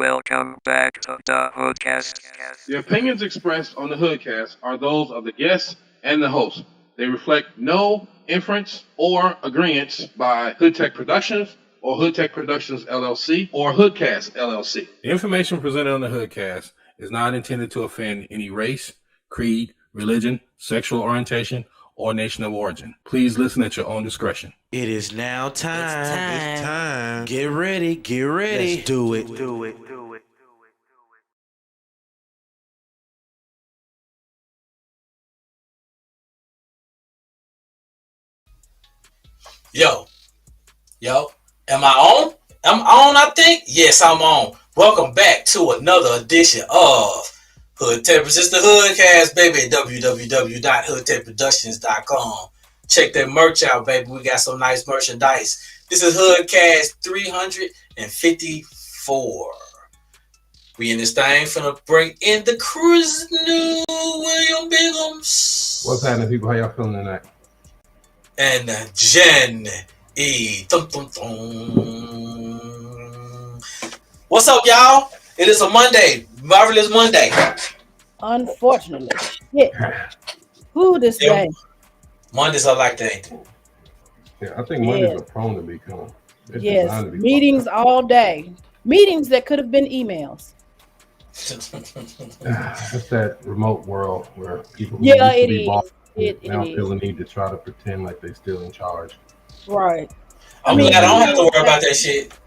Welcome back to the HoodCast. The opinions expressed on the HoodCast are those of the guests and the host. They reflect no inference or agreements by Hood Tech Productions or Hood Tech Productions LLC or HoodCast LLC. The information presented on the HoodCast is not intended to offend any race, creed, religion, sexual orientation, or nation of origin. Please listen at your own discretion. It is now time. It's time. Get ready. Get ready. Let's do it. Yo, am I on? I'm on, I think? Yes, I'm on. Welcome back to another edition of Hood Tech Presents the HoodCast, baby, www.hoodtechproductions.com. Check that merch out, baby. We got some nice merchandise. This is HoodCast 354. We in this thing finna bring in the cruise new William Biggums. What's happening, people? How y'all feeling tonight? And Jen E. What's up, y'all? It is a Monday. Marvelous Monday. Unfortunately. Shit. Who this day? Mondays are like that. Yeah, I think Mondays are prone to become. Yes, meetings all day. Meetings that could have been emails. It's that remote world where people it is. It now feel the need to try to pretend like they're still in charge. Right. I'm glad I don't have to worry about that shit.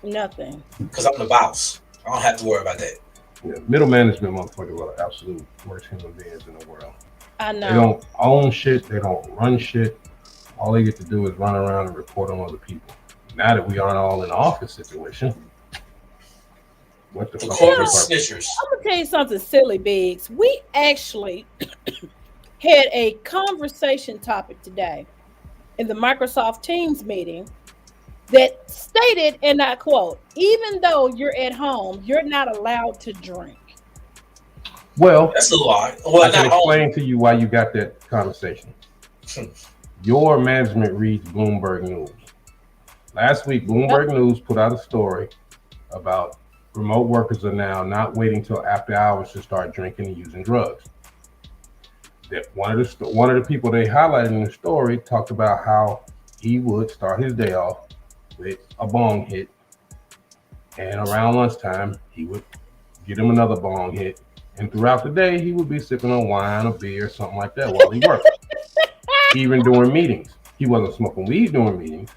Nothing. Because I'm the boss. I don't have to worry about that. Yeah, middle management motherfuckers are the absolute worst human beings in the world. I know. They don't own shit. They don't run shit. All they get to do is run around and report on other people. Now that we aren't all in the office situation, what the fuck? Snitchers. I'm gonna tell you something silly, Biggs. We actually had a conversation topic today in the Microsoft Teams meeting that stated, and I quote, even though you're at home, you're not allowed to drink. Well, that's a lie. Well, I can explain to you why you got that conversation. Your management reads Bloomberg News. Last week, Bloomberg News put out a story about remote workers are now not waiting till after hours to start drinking and using drugs. That one of the people they highlighted in the story talked about how he would start his day off with a bong hit, and around lunchtime he would get him another bong hit, and throughout the day he would be sipping on wine or beer or something like that while he worked. Even during meetings, he wasn't smoking weed during meetings,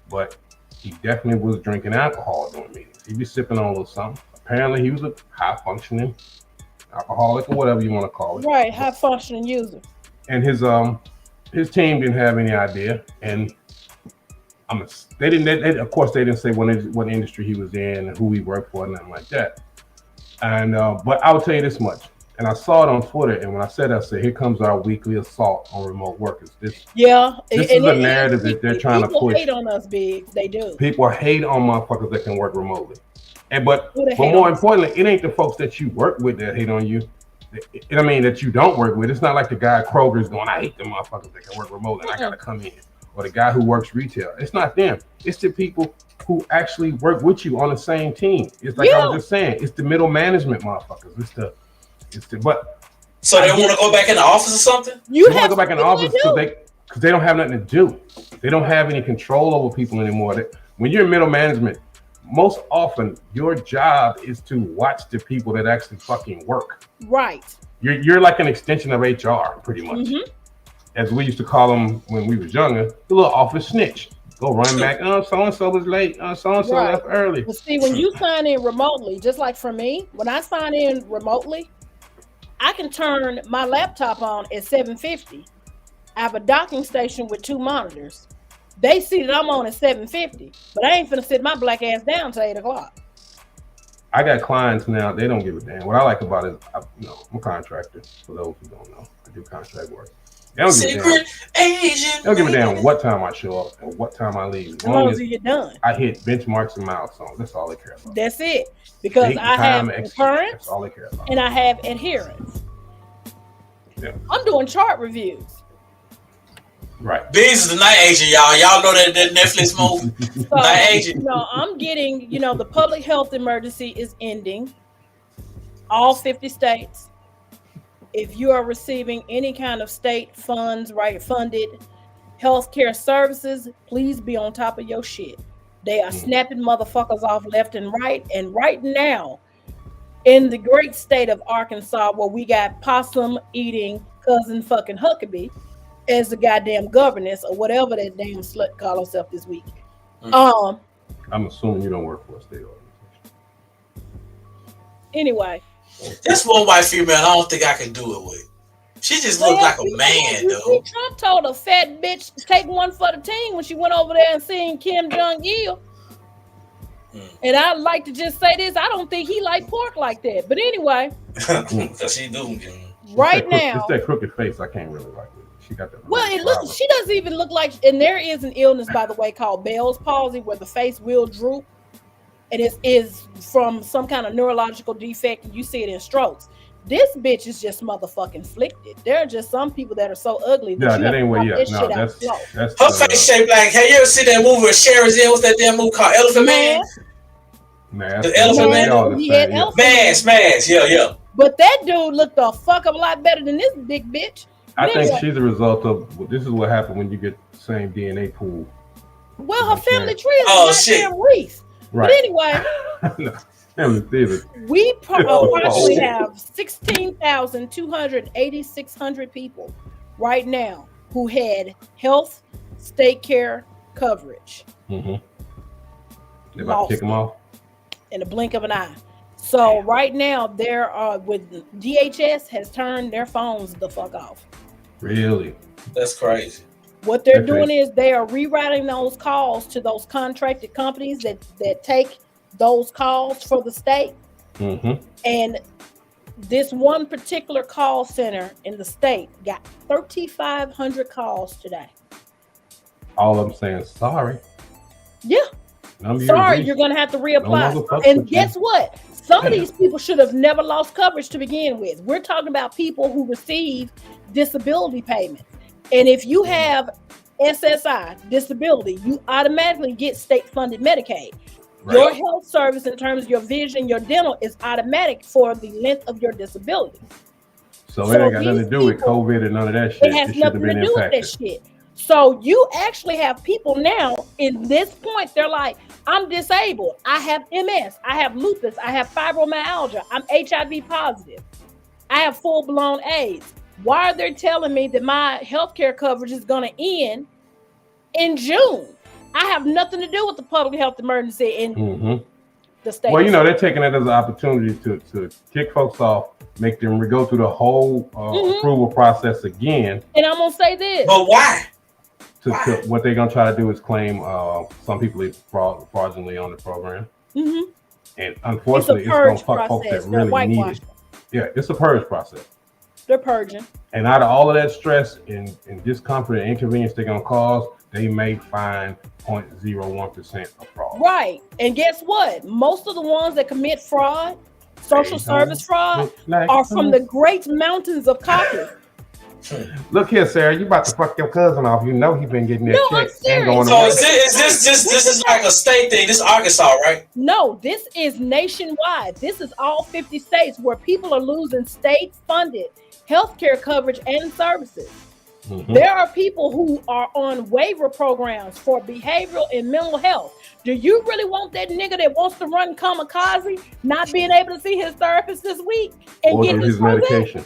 but he definitely was drinking alcohol during meetings. He'd be sipping on a little something. Apparently he was a high functioning alcoholic or whatever you want to call it. Right, high functioning user. And his team didn't have any idea, and they didn't. Of course, they didn't say what industry he was in and who he worked for, nothing like that. And but I will tell you this much, and I saw it on Twitter, and when I said, "Here comes our weekly assault on remote workers." This is a narrative that they're trying to push. People hate on us, Biggs. They do. People hate on motherfuckers that can work remotely. But more importantly, it ain't the folks that you work with that hate on you. I mean, that you don't work with. It's not like the guy at Kroger's going, I hate the motherfuckers that can work remotely and I gotta come in. Or the guy who works retail. It's not them. It's the people who actually work with you on the same team. It's like I was just saying, it's the middle management motherfuckers. So they want to go back in the office or something? They want to go back in the office because they don't have nothing to do. They don't have any control over people anymore. When you're in middle management, most often your job is to watch the people that actually fucking work. Right. You're like an extension of HR, pretty much. Mm-hmm. As we used to call them when we was younger, the little office snitch. Go run back. So-and-so was late. So-and-so left early. But see, when you sign in remotely, just like for me, when I sign in remotely, I can turn my laptop on at 7:50. I have a docking station with 2 monitors. They see that I'm on at 7:50, but I ain't finna sit my black ass down till 8 o'clock. I got clients now, they don't give a damn. What I like about it, I'm a contractor, for those who don't know. I do contract work. They don't give a damn. They don't give a damn what time I show up and what time I leave. As long as you get done. I hit benchmarks and milestones. That's all they care about. That's it. Because I have concurrence. That's all they care about. And I have adherence. Yeah. I'm doing chart reviews. Right. Biggs is the night agent, y'all. Y'all know that Netflix movie? So, Night agent. I'm getting, the public health emergency is ending. All 50 states. If you are receiving any kind of state funds, right, funded healthcare services, please be on top of your shit. They are snapping motherfuckers off left and right. And right now, in the great state of Arkansas, where we got possum eating cousin fucking Huckabee as the goddamn governess or whatever that damn slut call herself this week. I'm assuming you don't work for a state organization. Anyway. This one white female, I don't think I can do it with. She just looked like a man, though. Trump told a fat bitch to take one for the team when she went over there and seen Kim Jong-il. And I'd like to just say this, I don't think he like pork like that. But anyway. Because she do. Right now. It's that crooked face I can't really like it. She got that. Well, she doesn't even look like, and there is an illness, by the way, called Bell's palsy, where the face will droop. And it is from some kind of neurological defect, and you see it in strokes. This bitch is just motherfucking flicked. There are just some people that are so ugly. That ain't what. Yeah, no, that's her face shaped like. Have you ever seen that movie with Sharon's in? What's that damn movie called? Elephant Man. The Elephant Man. Smash. Yeah. But that dude looked a fuck up a lot better than this big bitch. I think she's a result of. This is what happened when you get the same DNA pool. Well, her family tree is a goddamn wreath. Right. But anyway. We approximately have 16,286 people right now who had health state care coverage. They're about to kick them off in a blink of an eye. So right now, there are with DHS has turned their phones the fuck off. Really? That's crazy. What they're doing is they are rewriting those calls to those contracted companies that take those calls for the state. And this one particular call center in the state got 3,500 calls today. All I'm saying, sorry. Yeah. Sorry, you're going to have to reapply. And guess what? Some of these people should have never lost coverage to begin with. We're talking about people who receive disability payments. And if you have SSI, disability, you automatically get state-funded Medicaid. Right. Your health service in terms of your vision, your dental is automatic for the length of your disability. So it ain't got nothing to do with COVID and none of that shit. It has nothing to do with that shit. So you actually have people now in this point, they're like, I'm disabled. I have MS. I have lupus. I have fibromyalgia. I'm HIV positive. I have full-blown AIDS. Why are they telling me that my healthcare coverage is going to end in June? I have nothing to do with the public health emergency in the state. Well, they're taking it as an opportunity to kick folks off, make them go through the whole approval process again. And I'm going to say this. But why? What they're going to try to do is claim some people are fraudulently on the program. And unfortunately, it's going to fuck folks that really need it. Yeah, it's a purge process. They're purging. And out of all of that stress and discomfort and inconvenience they're going to cause, they may find 0.01% of fraud. Right. And guess what? Most of the ones that commit fraud, social service fraud, are from the great mountains of Caucasus. Look here, Sarah, you about to fuck your cousin off. You know he been getting that check. I'm going so is this like a state thing? This is Arkansas, right? No, this is nationwide. This is all 50 states where people are losing state-funded healthcare coverage and services. There are people who are on waiver programs for behavioral and mental health. Do you really want that nigga that wants to run kamikaze not being able to see his therapist this week and get his medication?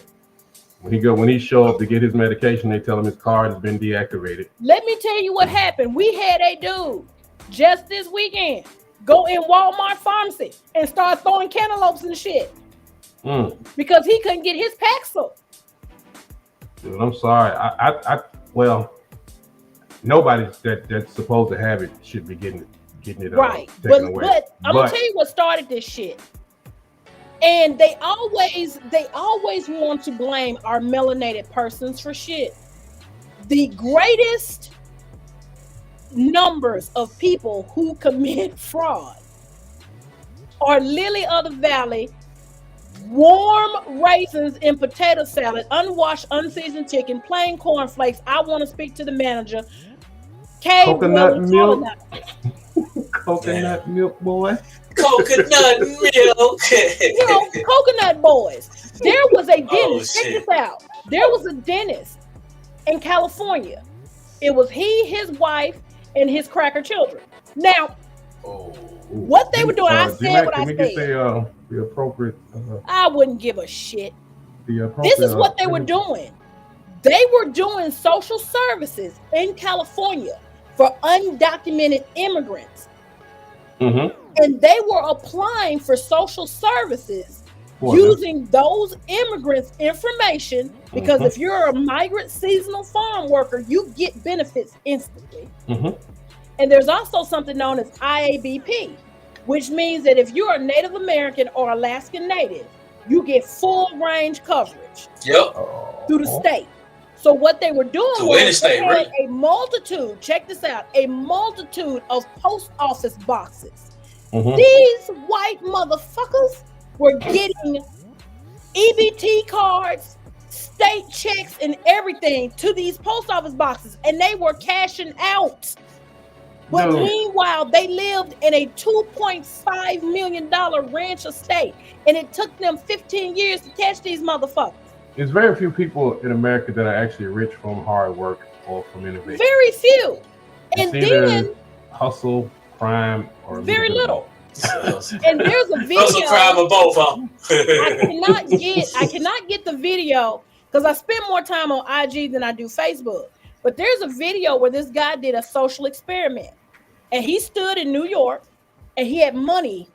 When he show up to get his medication, they tell him his card has been deactivated. Let me tell you what happened. We had a dude just this weekend go in Walmart pharmacy and start throwing cantaloupes and shit because he couldn't get his Paxil. Dude, I'm sorry. Well, nobody that's supposed to have it should be getting it right. Taken away. But I'm gonna tell you what started this shit. And they always want to blame our melanated persons for shit. The greatest numbers of people who commit fraud are lily of the valley, warm raisins in potato salad, unwashed, unseasoned chicken, plain cornflakes. I want to speak to the manager. Cave Coconut dwelling, milk. colonizer. Coconut milk, boy. Coconut milk. You know, coconut boys. There was a dentist. Check shit. this out. There was a dentist in California. It was he, his wife, and his cracker children. Now, what they were doing, I said what I said. Can we said. get the appropriate? I wouldn't give a shit. The appropriate. This is what they were doing. They were doing social services in California for undocumented immigrants. Mm-hmm. And they were applying for social services using those immigrants' information because if you're a migrant seasonal farm worker, you get benefits instantly. Mm-hmm. And there's also something known as IABP, which means that if you're a Native American or Alaskan Native, you get full range coverage through the state. So what they were doing was they had a multitude, check this out, a multitude of post office boxes. Mm-hmm. These white motherfuckers were getting EBT cards, state checks, and everything to these post office boxes, and they were cashing out. But meanwhile, they lived in a $2.5 million ranch estate, and it took them 15 years to catch these motherfuckers. There's very few people in America that are actually rich from hard work or from innovation. Very few. And then hustle, crime, or very little. And there's a video. Hustle, crime, or both, huh? I cannot get the video because I spend more time on IG than I do Facebook. But there's a video where this guy did a social experiment, and he stood in New York, and he had money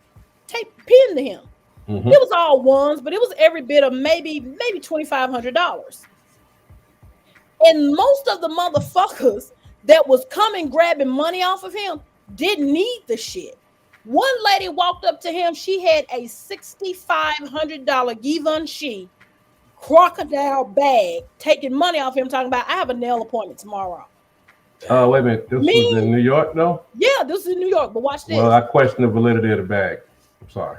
pinned to him. Mm-hmm. It was all ones, but it was every bit of maybe $2,500. And most of the motherfuckers that was coming grabbing money off of him didn't need the shit. One lady walked up to him. She had a $6,500 Givenchy crocodile bag taking money off him, talking about, I have a nail appointment tomorrow. Wait a minute. This was in New York, though? Yeah, this is in New York, but watch this. Well, I question the validity of the bag. I'm sorry.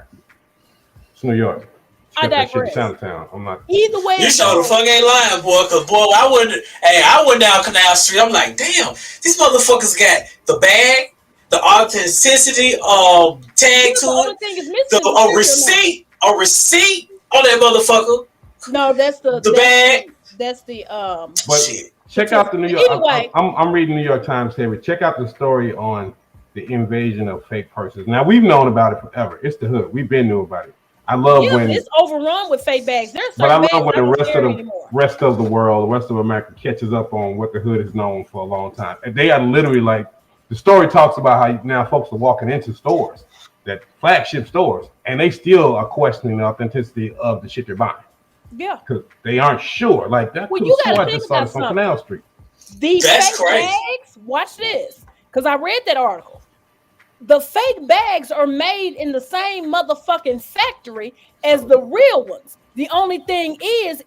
It's New York. I digress. Chinatown. I'm not. Either way, you sure the fuck ain't lying, boy. Cause boy, I went down Canal Street. I'm like, damn, these motherfuckers got the bag, the authenticity tag to it, a receipt on that motherfucker. No, that's the bag. That's the shit. Check out the New York. Anyway, I'm reading New York Times here. Check out the story on the invasion of fake purses. Now we've known about it forever. It's the hood. We've been knew about it. I love when it's overrun with fake bags. But I love when the rest of the world, the rest of America catches up on what the hood is known for a long time. And they are literally like, the story talks about how now folks are walking into stores, that flagship stores, and they still are questioning the authenticity of the shit they're buying. Yeah, because they aren't sure. Like that. Well, you got to think about something. On Canal Street. These fake bags. Watch this, because I read that article. The fake bags are made in the same motherfucking factory as the real ones. The only thing is,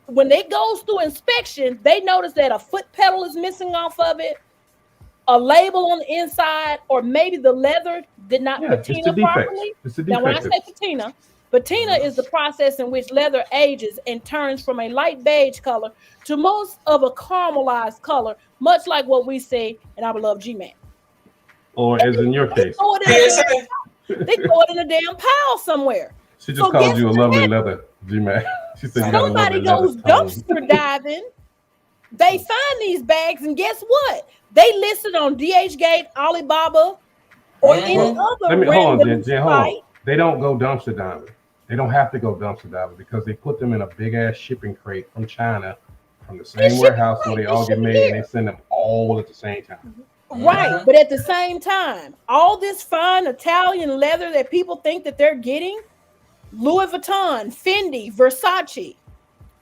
when it goes through inspection, they notice that a foot pedal is missing off of it, a label on the inside, or maybe the leather did not patina properly. Now, when I say patina is the process in which leather ages and turns from a light beige color to most of a caramelized color, much like what we see in our beloved G-Man. Or as in your case. They throw it in a damn pile somewhere. She just called you a lovely leather, G-Man. She said somebody goes dumpster diving. They find these bags, and guess what? They listed on DHgate, Alibaba, or any other random site. They don't go dumpster diving. They don't have to go dumpster diving because they put them in a big ass shipping crate from China, from the same warehouse where they all get made, and they send them all at the same time. Right, but at the same time, all this fine Italian leather that people think that they're getting, Louis Vuitton, Fendi, Versace,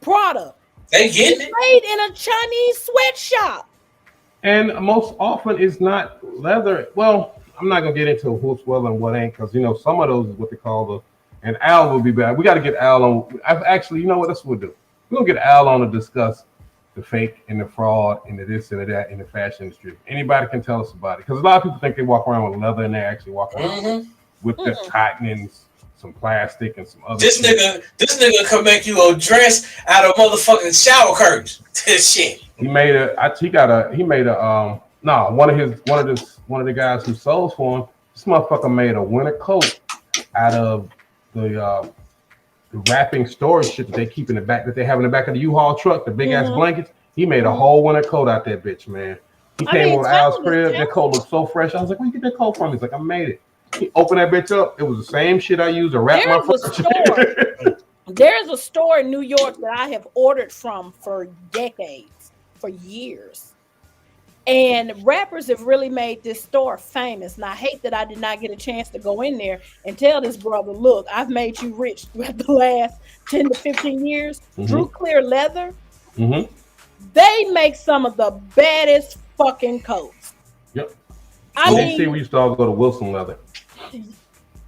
Prada, they get it made in a Chinese sweatshop. And most often it's not leather. Well, I'm not gonna get into what's well and what ain't, because some of those is what they call and Al will be back. We got to get Al on. Actually, you know what? That's what we'll do. We're gonna get Al on to discuss the fake and the fraud and the this and the that in the fashion industry. Anybody can tell us about it, because a lot of people think they walk around with leather and they actually walk around with the cotton and some plastic and some other. This nigga can make you a dress out of motherfucking shower curtains. This shit. He made one of the guys who sold for him. This motherfucker made a winter coat out of the wrapping storage shit that they keep in the back, that they have in the back of the U-Haul truck, the big ass blankets. He made a whole winter coat out that bitch, man. He came over to Al's crib. That coat looked so fresh. I was like, where you get that coat from? He's like, I made it. He opened that bitch up. It was the same shit I used to wrap my furniture. There's a store in New York that I have ordered from for decades, for years. And rappers have really made this store famous. And I hate that I did not get a chance to go in there and tell this brother, look, I've made you rich throughout the last 10 to 15 years. Drew Clear Leather. They make some of the baddest fucking coats. Yep. I mean, we used to all go to Wilson Leather.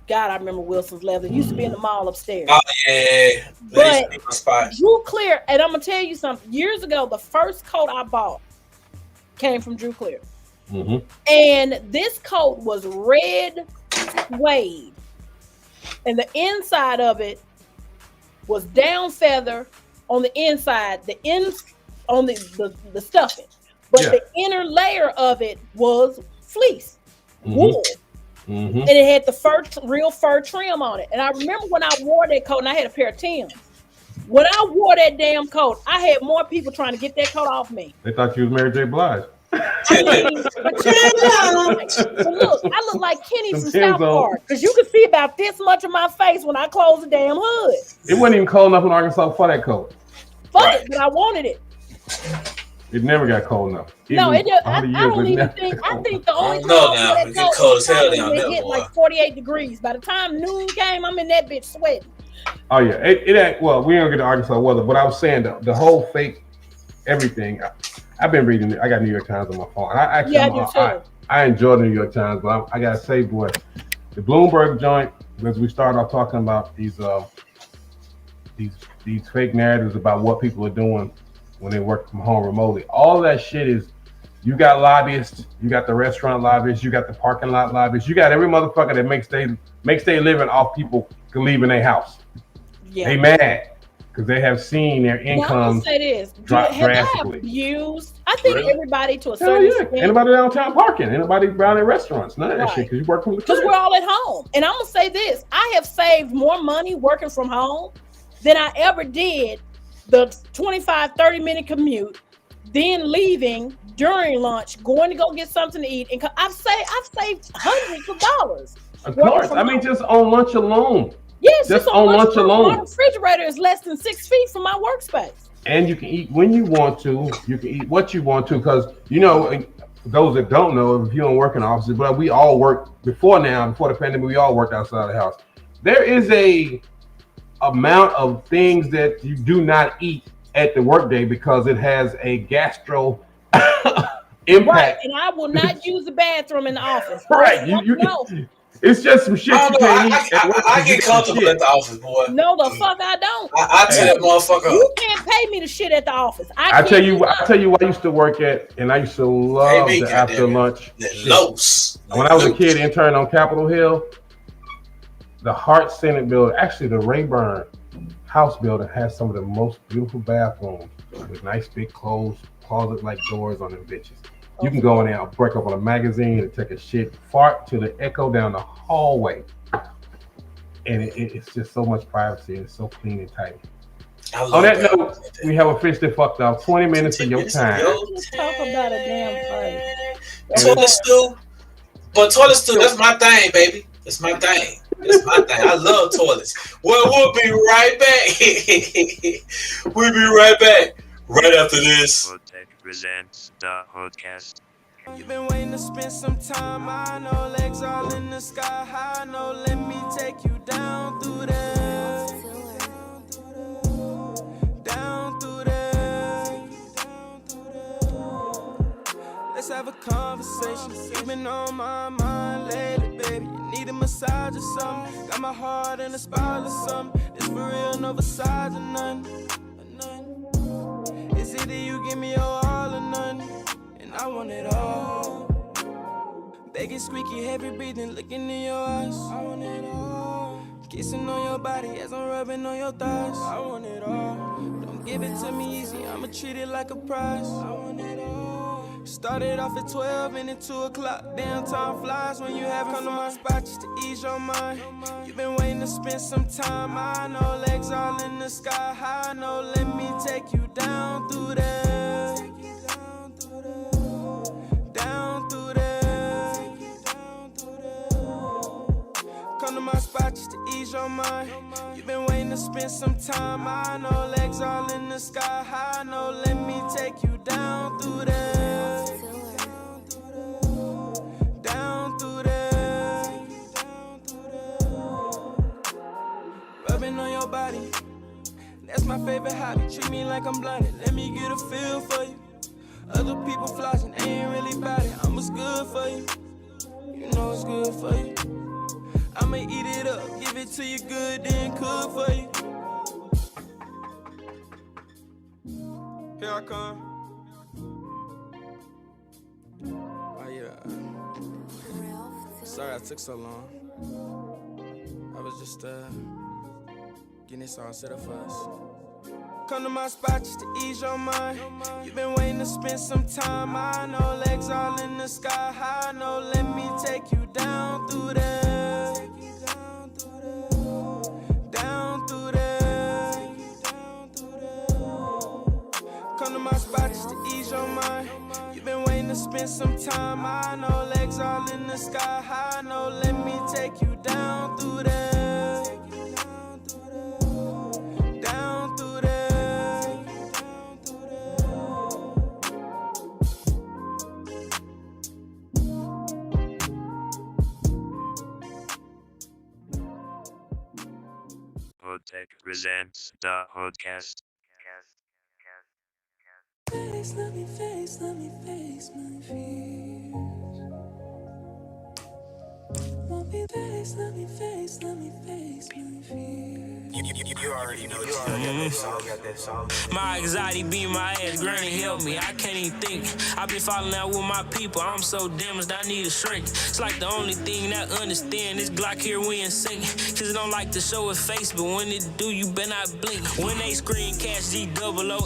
God, I remember Wilson's Leather. It used to be in the mall upstairs. Oh, yeah. But Drew Clear, and I'm going to tell you something. Years ago, the first coat I bought came from Drew Clear. And this coat was red suede. And the inside of it was down feather on the inside, on the stuffing. But the inner layer of it was fleece, wool. And it had the real fur trim on it. And I remember when I wore that coat, and I had a pair of Timbs. When I wore that damn coat, I had more people trying to get that coat off me. They thought you was Mary J. Blige. But look, I look like Kenny from South Park, because you could see about this much of my face when I closed the damn hood. It wasn't even cold enough in Arkansas for that coat. Fuck it, but I wanted it. It never got cold enough. No, it did. I don't even think. I think the only time it get cold as hell down there, hit like 48 degrees. By the time noon came, I'm in that bitch sweating. Oh yeah, it ain't. Well, we don't get to Arkansas weather, but I was saying the whole fake everything. I've been reading it. I got New York Times on my phone. I enjoy the New York Times, but I gotta say, boy, the Bloomberg joint. As we started off talking about these fake narratives about what people are doing when they work from home remotely. All that shit is, you got lobbyists, you got the restaurant lobbyists, you got the parking lot lobbyists, you got every motherfucker that makes their living off people leaving their house. Yeah. They mad because they have seen their incomes drop drastically. I think everybody to a certain extent. Anybody downtown parking, anybody around in restaurants, none of that shit, because you work from the crib. Because we're all at home. And I'm gonna say this: I have saved more money working from home than I ever did the 25-30 minute commute, then leaving during lunch, going to go get something to eat, and I've saved hundreds of dollars. Of course, I mean, just on lunch alone. Yes, just on lunch alone. My refrigerator is less than 6 feet from my workspace. And you can eat when you want to. You can eat what you want to, because for those that don't know, if you don't work in offices, but we all work before the pandemic, we all worked outside the house. There is a amount of things that you do not eat at the workday because it has a gastro impact. Right, and I will not use the bathroom in the office. Right, it's just some shit you can't eat. I get comfortable at the office, boy. No, the fuck I don't. I tell that motherfucker. You can't pay me to shit at the office. I tell you what I used to work at, and I used to love the after lunch. When I was a kid, intern on Capitol Hill, the Hart Senate building, actually the Rayburn House building, has some of the most beautiful bathrooms with nice big closet-like doors on them bitches. You can go in there, break up on a magazine, and take a shit, fart till it echo down the hallway, and it's just so much privacy, and it's so clean and tight. On that note, we have officially fucked off 20 minutes of your time. Let's talk about a damn thing. Toilet stool, that's my thing, baby. That's my thing. I love toilets. Well, we'll be right back. We'll be right back. Right after this. Presents the HoodCast. You've been waiting to spend some time. I know legs all in the sky high. No, let me take you down through there. Down through there. Let's have a conversation. You've been on my mind lately, baby. You need a massage or something. Got my heart in a spot or something. This for real, no massage or nothing. It's either you give me your all or none, and I want it all. Begging, squeaky, heavy breathing, looking in your eyes. I want it all. Kissing on your body as I'm rubbing on your thighs. I want it all. Don't give it to me easy, I'ma treat it like a prize. I want it all. Started off at 12 and at 2 o'clock. Damn, time flies when you having fun. Come to my spot just to ease your mind. You've been waiting to spend some time. I know legs all in the sky high. No, let me take you down through there. Down through there. Come to my spot just to ease your mind. You've been waiting to spend some time. I know legs all in the sky high. No, let me take you down through there. Down through there. Rubbing on your body. That's my favorite hobby. Treat me like I'm blinded. Let me get a feel for you. Other people flossing, they ain't really about it. I'm what's good for you. You know it's good for you. I'ma eat it up, give it to you good, then cook for you. Here I come. Oh yeah. Sorry I took so long. I was just getting this all set up for us. Come to my spot just to ease your mind. You've been waiting to spend some time. I know legs all in the sky high. No, let me take you down through there. Down through there. Come to my spot just to ease your mind. You've been waiting to spend some time. I know legs all in the sky high. No, let me take you down through there. Down through there. HoodTech presents the HoodCast. Let me face my fears. Won't be face, let me face my fears. You already know my anxiety beat my ass, granny help me. I can't even think. I've been falling out with my people. I'm so damaged, I need a shrink. It's like the only thing that understand this Glock here we in sync. Cause it don't like to show its face, but when it do, you better not blink. When they scream cash GOONA,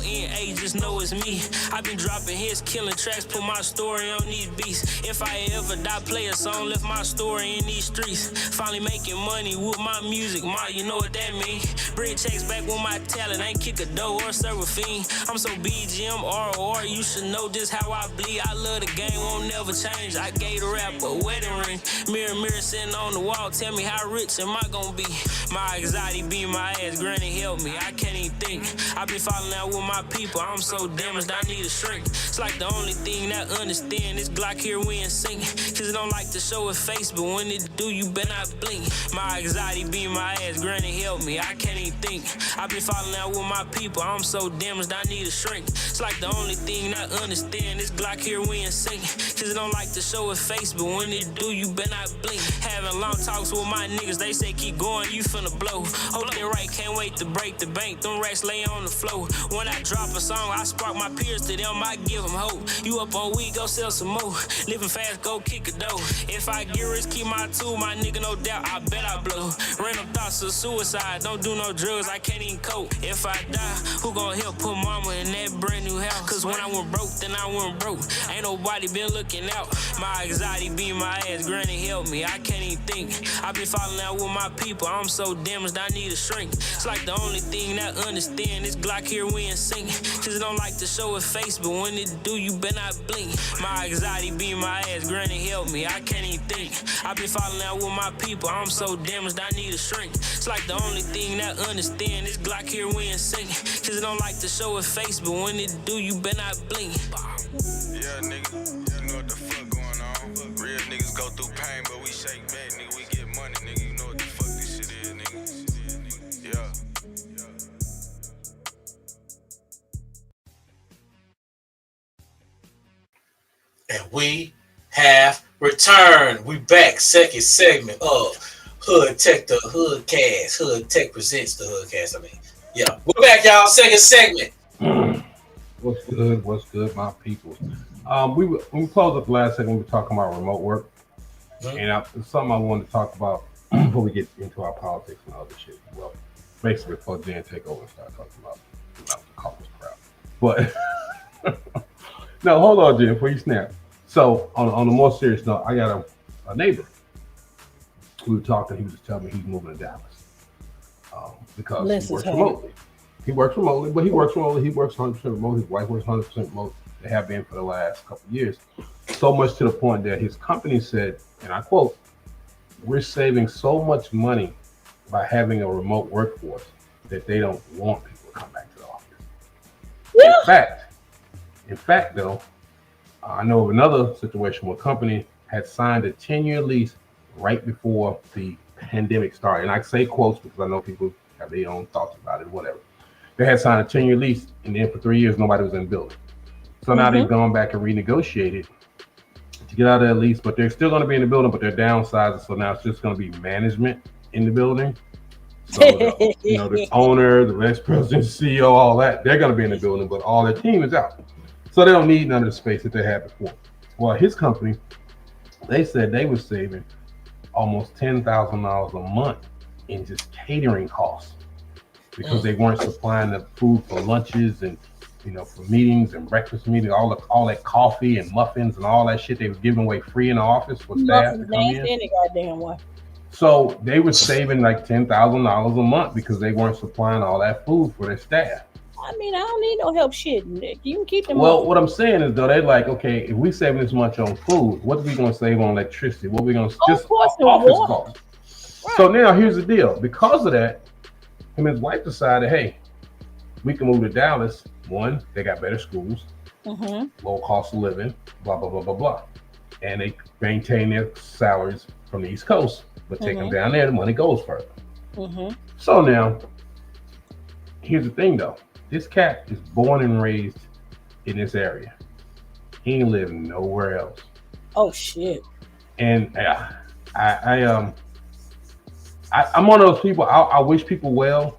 just know it's me. I've been dropping hits, killing tracks, put my story on these beats. If I ever die, play a song, left my story in these streets. Finally making money with my music, ma, you know what that mean. Bring checks back with my talent, ain't kick a dough or serve a fiend. I'm so BGM, ROR, you should know just how I bleed. I love the game, won't never change. I gave the rap a wedding ring. Mirror, mirror sitting on the wall, tell me how rich am I gonna be? My anxiety beat my ass, granny help me, I can't even think. I've been falling out with my people, I'm so damaged, I need a shrink. It's like the only thing that understand this Glock here we in sync. Cause it don't like to show its face, but when it do, you better not blink. My anxiety beat my ass, granny help me, I can't even think. I've been falling out with my people, I'm so damaged, I need a shrink. It's like the only thing that understand this Glock here we in sync. Cause it don't like to show its face, but when it do, you better not blink. Having long talks with my niggas, they say keep going, you finna blow. Hope they right, can't wait to break the bank, them racks lay on the floor. When I drop a song, I spark my peers to them, I give them hope. You up on weed, go sell some more. Living fast, go kick a dough. If I get rich, keep my tool, my nigga, no doubt, I bet I blow. Random thoughts of suicide, don't do no drugs, I can't even cope. If I die, who gon' help put mama in that brand new house? Cause when I went broke, then I went broke. Ain't nobody been looking out. My anxiety beat my ass, granny help me, I can't even think. I've been falling out with my people, I'm so damaged, I need a shrink. It's like the only thing that understand this Glock here we in sync. Cause it don't like to show its face, but when it do, you better not blink. My anxiety beat my ass, granny help me, I can't even think. I've been falling out with my people, I'm so damaged, I need a shrink. It's like the only thing that understand this Glock here we in sync. Cause it don't like to show its face, but when it do, you better not blink. Yeah, nigga, you know what the fuck going on. Real niggas go through pain, but we shake back, nigga, we get money, nigga. You know what the fuck this shit is, nigga. Yeah. And we have returned. We back, second segment of HoodTech, the HoodCast. HoodTech presents the HoodCast. Yeah, we're back, y'all. Second segment. What's good? What's good, my people? When we closed up last segment, we were talking about remote work, and it's something I wanted to talk about before we get into our politics and other shit. Well, basically before Jen take over and start talking about college crap. But no, hold on, Jen, before you snap. So on a more serious note, I got a neighbor. We were talking. He was just telling me he's moving to Dallas because he works remotely. He works remotely, but he works remotely. He works 100% remote. His wife works 100% remote. They have been for the last couple of years. So much to the point that his company said, and I quote, "We're saving so much money by having a remote workforce that they don't want people to come back to the office." Yeah. In fact, though, I know of another situation where a company had signed a 10-year lease right before the pandemic started. And I say quotes because I know people have their own thoughts about it, whatever. They had signed a 10-year lease, and then for 3 years, nobody was in the building. So now they've gone back and renegotiated to get out of that lease, but they're still going to be in the building, but they're downsizing. So now it's just going to be management in the building. So the owner, the vice president, CEO, all that, they're going to be in the building, but all their team is out. So they don't need none of the space that they had before. Well, his company, they said they were saving almost $10,000 a month in just catering costs because they weren't supplying the food for lunches and for meetings and breakfast meetings, all that coffee and muffins and all that shit they was giving away free in the office for staff to come in. Any goddamn way. So they were saving like $10,000 a month because they weren't supplying all that food for their staff. I mean, I don't need no help shit, Nick. You can keep them. Well, what I'm saying is though, they're like, okay, if we saving this much on food, what are we going to save on electricity? What are we going to just office costs? Right. So now here's the deal. Because of that, him and his wife decided, hey, we can move to Dallas. One, they got better schools, low cost of living, blah, blah, blah, blah, blah. And they maintain their salaries from the East Coast, but take them down there, the money goes further. So now, here's the thing though. This cat is born and raised in this area. He ain't living nowhere else. Oh shit! And I'm one of those people. I wish people well,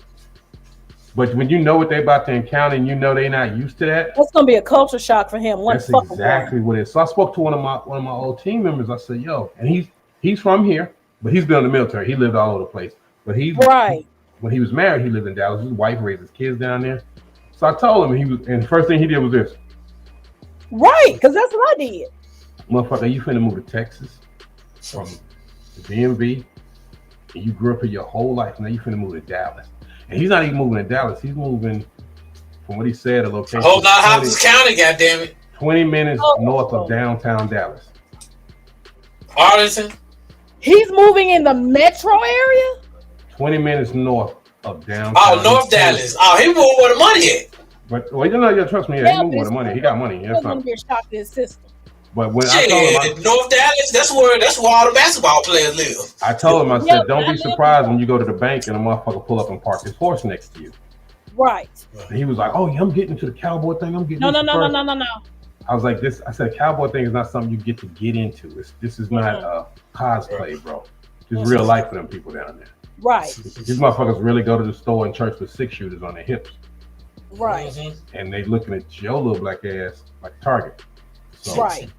but when you know what they're about to encounter and you know they're not used to that, that's gonna be a culture shock for him. That's exactly what it is. So I spoke to one of my old team members. I said, "Yo," and he's from here, but he's been in the military. He lived all over the place, but when he was married, he lived in Dallas. His wife raised his kids down there. So I told him, and the first thing he did was this. Right, because that's what I did. Motherfucker, you finna move to Texas from the DMV, and you grew up here your whole life. Now you finna move to Dallas. And he's not even moving to Dallas. He's moving, from what he said, a location. Hold on, Hopkins County, goddammit. 20 minutes north of downtown Dallas. Arlington? He's moving in the metro area? 20 minutes north of downtown. Oh, North Dallas. Oh, he moving where the money at. But you trust me, he moving where the money. He got money. He's gonna be a shock to his system. But when I told him, North Dallas, that's where all the basketball players live. I told him, I said, don't be surprised when you go to the bank and a motherfucker pull up and park his horse next to you. Right. And he was like, "Oh yeah, I'm getting into the cowboy thing. I'm getting no. I was like, I said, cowboy thing is not something you get into. This is not cosplay, bro. It's real life for them people down there. Right. These motherfuckers really go to the store and church with 6-shooters on their hips. Right. And they looking at your little black ass like Target. So, right.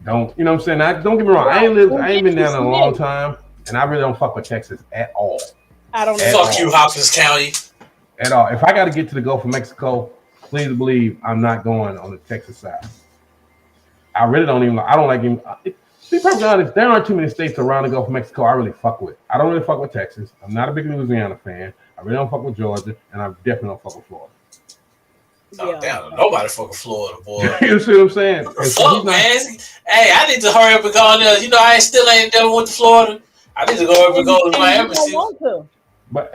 Don't, you know what I'm saying? Don't get me wrong. Right. I ain't been down in a long time, and I really don't fuck with Texas at all. I don't know. Fuck you, Hopkins County. At all. If I got to get to the Gulf of Mexico, please believe I'm not going on the Texas side. I really don't like even. To be perfectly honest, there aren't too many states around the Gulf of Mexico I really fuck with. I don't really fuck with Texas. I'm not a big Louisiana fan. I really don't fuck with Georgia, and I definitely don't fuck with Florida. Oh, damn, nobody fucking Florida, boy. You see what I'm saying? Fuck, man. Hey, I need to hurry up and go on there. You know, I ain't never went to Florida. I need to go up and go to Miami. But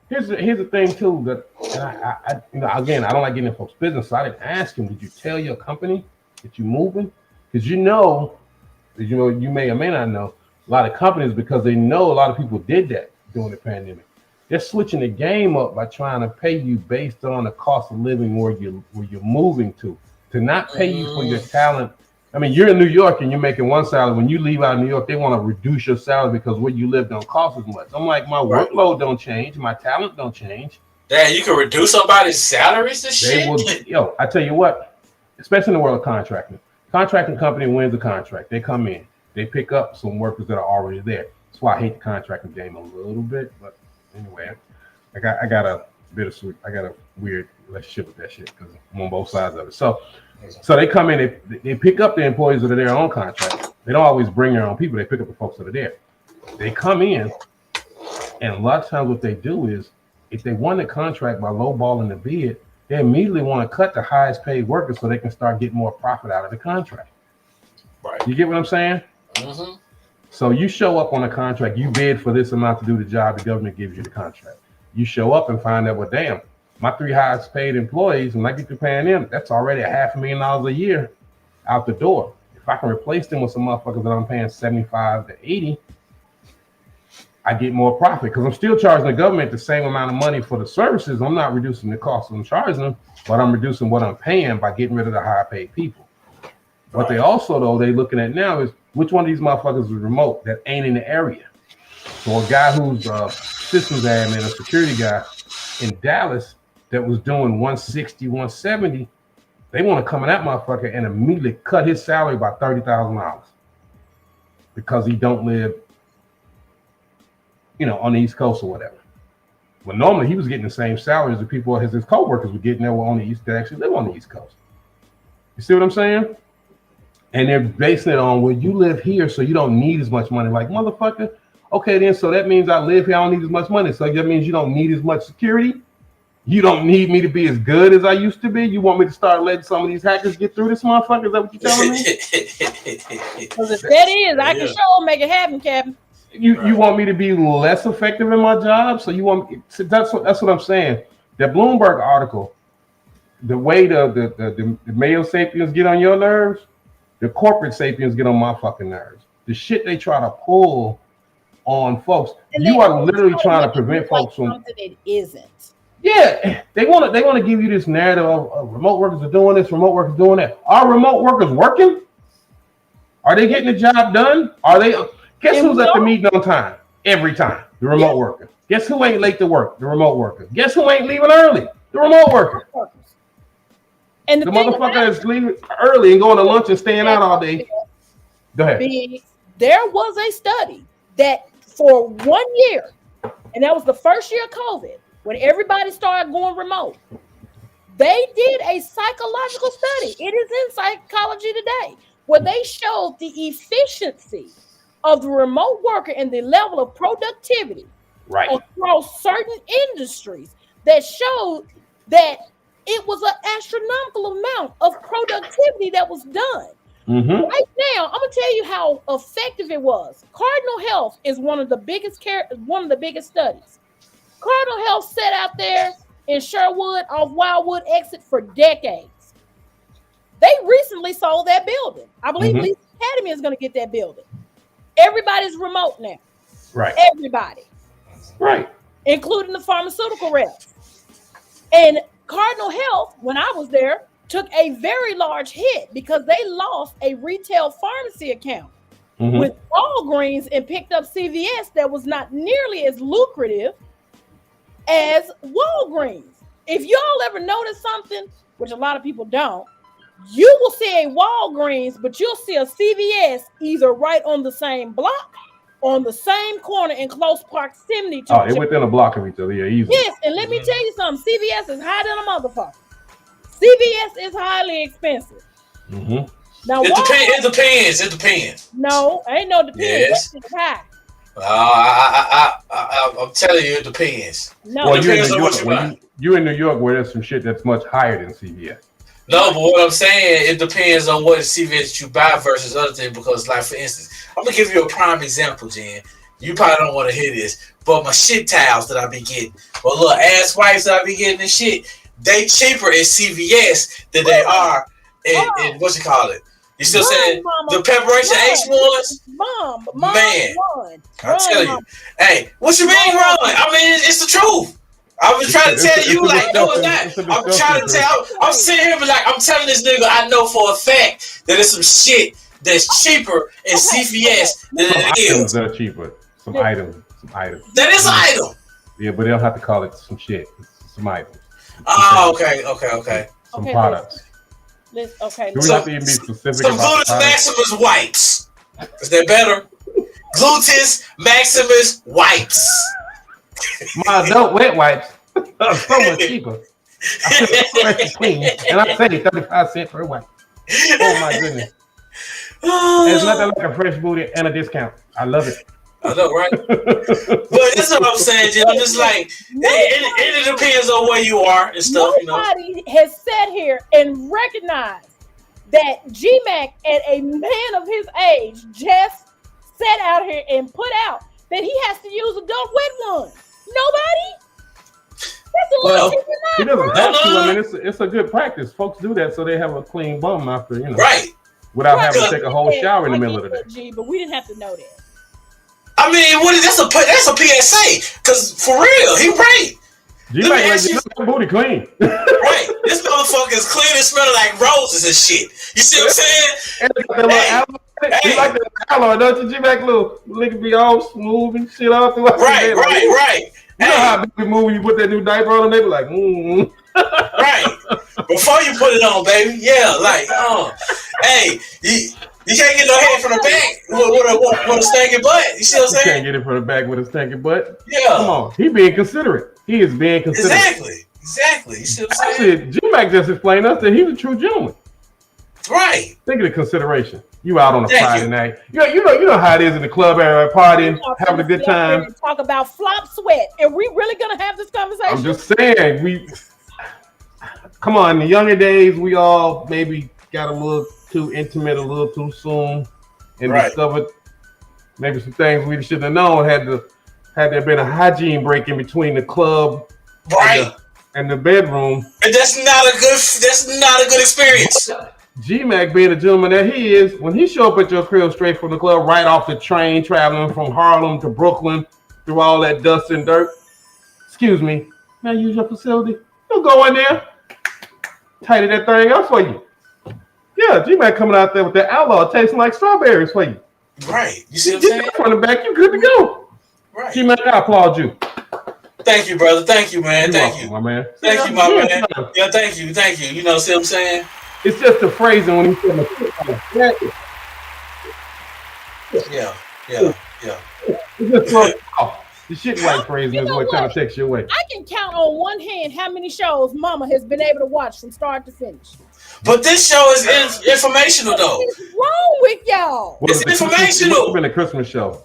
here's the thing too, that I again, I don't like getting in folks' business. So I didn't ask him, did you tell your company that you're moving? Because you may or may not know, a lot of companies, because they know a lot of people did that during the pandemic. They're switching the game up by trying to pay you based on the cost of living where you're moving to not pay you for your talent. I mean, you're in New York and you're making one salary. When you leave out of New York, they want to reduce your salary because where you live don't cost as much. I'm like, my workload don't change, my talent don't change. Damn, you can reduce somebody's salaries and shit. I tell you what, especially in the world of contracting. Contracting company wins a contract. They come in, they pick up some workers that are already there. That's why I hate the contracting game a little bit. But anyway, I got a weird relationship with that shit because I'm on both sides of it. So they come in, they pick up the employees that are there on contract. They don't always bring their own people. They pick up the folks that are there. They come in, and a lot of times what they do is, if they won the contract by lowballing the bid, they immediately want to cut the highest paid workers so they can start getting more profit out of the contract. Right. You get what I'm saying? Mm-hmm. So you show up on a contract, you bid for this amount to do the job, the government gives you the contract. You show up and find out, well, damn, my 3 highest paid employees, when I get to paying them, that's already $500,000 a year out the door. If I can replace them with some motherfuckers that I'm paying 75 to 80, I get more profit because I'm still charging the government the same amount of money for the services. I'm not reducing the cost I'm charging them, but I'm reducing what I'm paying by getting rid of the higher paid people. What they also, though, they looking at now is which one of these motherfuckers is remote that ain't in the area. So a guy who's a systems admin, a security guy in Dallas that was doing 160, 170, they want to come in that motherfucker and immediately cut his salary by $30,000 because he don't live, on the East Coast or whatever. Well, normally he was getting the same salary as the people his co-workers were getting that were on the East, that actually live on the East Coast. You see what I'm saying? And they're basing it on, well, you live here, so you don't need as much money. Like, motherfucker, okay, then, so that means I live here, I don't need as much money. So that means you don't need as much security? You don't need me to be as good as I used to be? You want me to start letting some of these hackers get through this motherfucker? Is that what you're telling me? Because if that is, I can sure make it happen, Captain. You want me to be less effective in my job? So you want me, so that's what I'm saying. The Bloomberg article, the way the male sapiens get on your nerves, the corporate sapiens get on my fucking nerves. The shit they try to pull on folks, you are literally trying to prevent folks from something it isn't. Yeah, they want to give you this narrative of remote workers are doing this, remote workers doing that. Are remote workers working? Are they getting the job done? Are they? Guess who's at the meeting on time every time? The remote worker. Guess who ain't late to work? The remote worker. Guess who ain't leaving early? The remote worker. And the motherfucker that's leaving early and going to lunch and staying out all day. Go ahead. There was a study that for 1 year, and that was the first year of COVID, when everybody started going remote, they did a psychological study. It is in psychology today, where they showed the efficiency of the remote worker and the level of productivity across certain industries that showed that it was an astronomical amount of productivity that was done. Mm-hmm. Right now, I'm gonna tell you how effective it was. Cardinal Health is one of the biggest studies. Cardinal Health sat out there in Sherwood off Wildwood exit for decades. They recently sold that building. I believe Lease Academy is going to get that building. Everybody's remote now. Right. Everybody. Right. Including the pharmaceutical reps. And Cardinal Health, when I was there, took a very large hit because they lost a retail pharmacy account with Walgreens and picked up CVS that was not nearly as lucrative as Walgreens. If y'all ever notice something, which a lot of people don't, you will see a Walgreens, but you'll see a CVS either right on the same block, on the same corner in close proximity to they're within a block of each other. Yeah, easy. Yes, and let me tell you something. CVS is higher than a motherfucker. CVS is highly expensive. Now, it depends. No, ain't no depends. Yes. That's high. I'm telling you, it depends. No, well, it you're in depends New on York. what you buy. You're in New York where there's some shit that's much higher than CVS. No, but what I'm saying, it depends on what CVS you buy versus other things. Because, like, for instance, I'm gonna give you a prime example, Jen. You probably don't want to hear this, but my shit towels that I be getting, my little ass wipes that I be getting and shit, they cheaper at CVS than they are in what you call it. You still saying the preparation H ones? Man, I tell you, hey, what you mean run? I mean, it's the truth. I was trying to tell you, like, no, it's not. I'm trying to tell. I'm sitting here, but like, I'm telling this nigga, I know for a fact that it's some shit that's cheaper in CVS than it is. Items that are cheaper. Some items. That is an item. Yeah, but they don't have to call it some shit. It's some items. Oh, okay. Some products. Okay. Do we have to even be specific some about Gluteus Maximus wipes? Is that better? Gluteus Maximus wipes. My adult wet wipes are so much cheaper. I feel fresh and clean, and I say 35 cents per wipe. Oh my goodness. There's nothing like a fresh booty and a discount. I love it. I know, right? But that's what I'm saying, Jim. I'm just like, it depends on where you are and stuff, Nobody has sat here and recognized that G-Mac at a man of his age just sat out here and put out that he has to use adult wet ones. Nobody? That's a lot of people he doesn't have to. I mean, it's a good practice. Folks do that so they have a clean bum after, right, without having to take a whole shower in the middle of the day. But we didn't have to know that. I mean, that's a PSA, because for real, he right. G-Mac like your booty clean. Right, this motherfucker is clean and smelling like roses and shit. You see what I'm saying? You like the aloe, don't you? G-Mac little lick be all smooth and shit all throughout. Right. You know how people move when you put that new diaper on them? They be like, Right. Before you put it on, baby. Yeah, like, hey, you can't get no head from the back with a stinking butt. You see what I'm saying? You can't get it from the back with a stinking butt. Yeah. Come on. He being considerate. He is being considerate. Exactly. You see what I'm saying? Actually, G-Mac just explained to us that he's a true gentleman. Right. Think of the consideration. You out on a Friday night. You know how it is in the club area, partying, having a good time. Talk about flop sweat. Are we really gonna have this conversation? I'm just saying, come on, in the younger days, we all maybe got a little too intimate, a little too soon, and discovered maybe some things we shouldn't have known. Had there been a hygiene break in between the club and the bedroom. And that's not a good experience. G-Mac being the gentleman that he is, when he show up at your crib straight from the club, right off the train, traveling from Harlem to Brooklyn through all that dust and dirt. Excuse me, may I use your facility? You'll go in there, tidy that thing up for you. Yeah, G-Mac coming out there with that outlaw tasting like strawberries for you. Right. You see what I'm saying? From the back, you good to go. Right. G-Mac, I applaud you. Thank you, brother. Thank you, man. Thank you. My man. Thank you, my man. Yeah, thank you. You know, see what I'm saying? It's just the phrasing when he said Yeah. It's just the shit white phrasing is what kind of takes you away. I can count on one hand how many shows Mama has been able to watch from start to finish. But this show is informational, though. What's wrong with y'all? It's informational. It's been a Christmas show.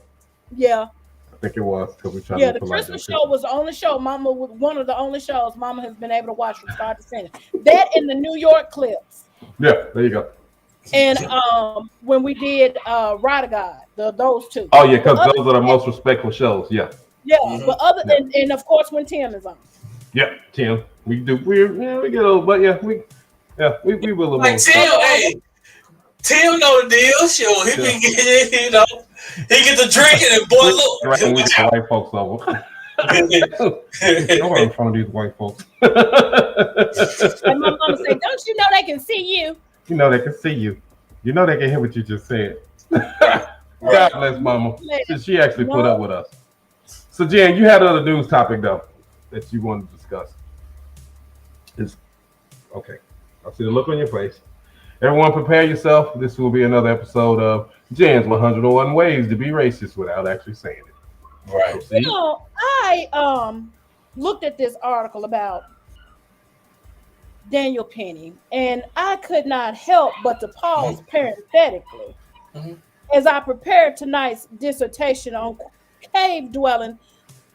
Yeah. I think it was. The Christmas show was the only show one of the only shows Mama has been able to watch from start to finish. That and the New York clips. Yeah, there you go. And when we did Ride of God, those two. Oh yeah, because those are the most respectful shows. Yeah. Yeah, but and of course when Tim is on. Yeah, Tim. We get a little, but we will. Like Tim know the deal. Sure, he be getting, he get the drinking and boy, look. Right, we get the white folks over. Don't run in front of these white folks. And my mama said, "Don't you know they can see you?" You know they can see you. You know they can hear what you just said. God bless Mama. She actually put up with us. So Jan, you had another news topic though that you wanted to discuss. Okay. I see the look on your face. Everyone prepare yourself. This will be another episode of Jan's 101 Ways to Be Racist Without Actually Saying it. Right. You know, I looked at this article about Daniel Penny, and I could not help but to pause parenthetically as I prepared tonight's dissertation on cave-dwelling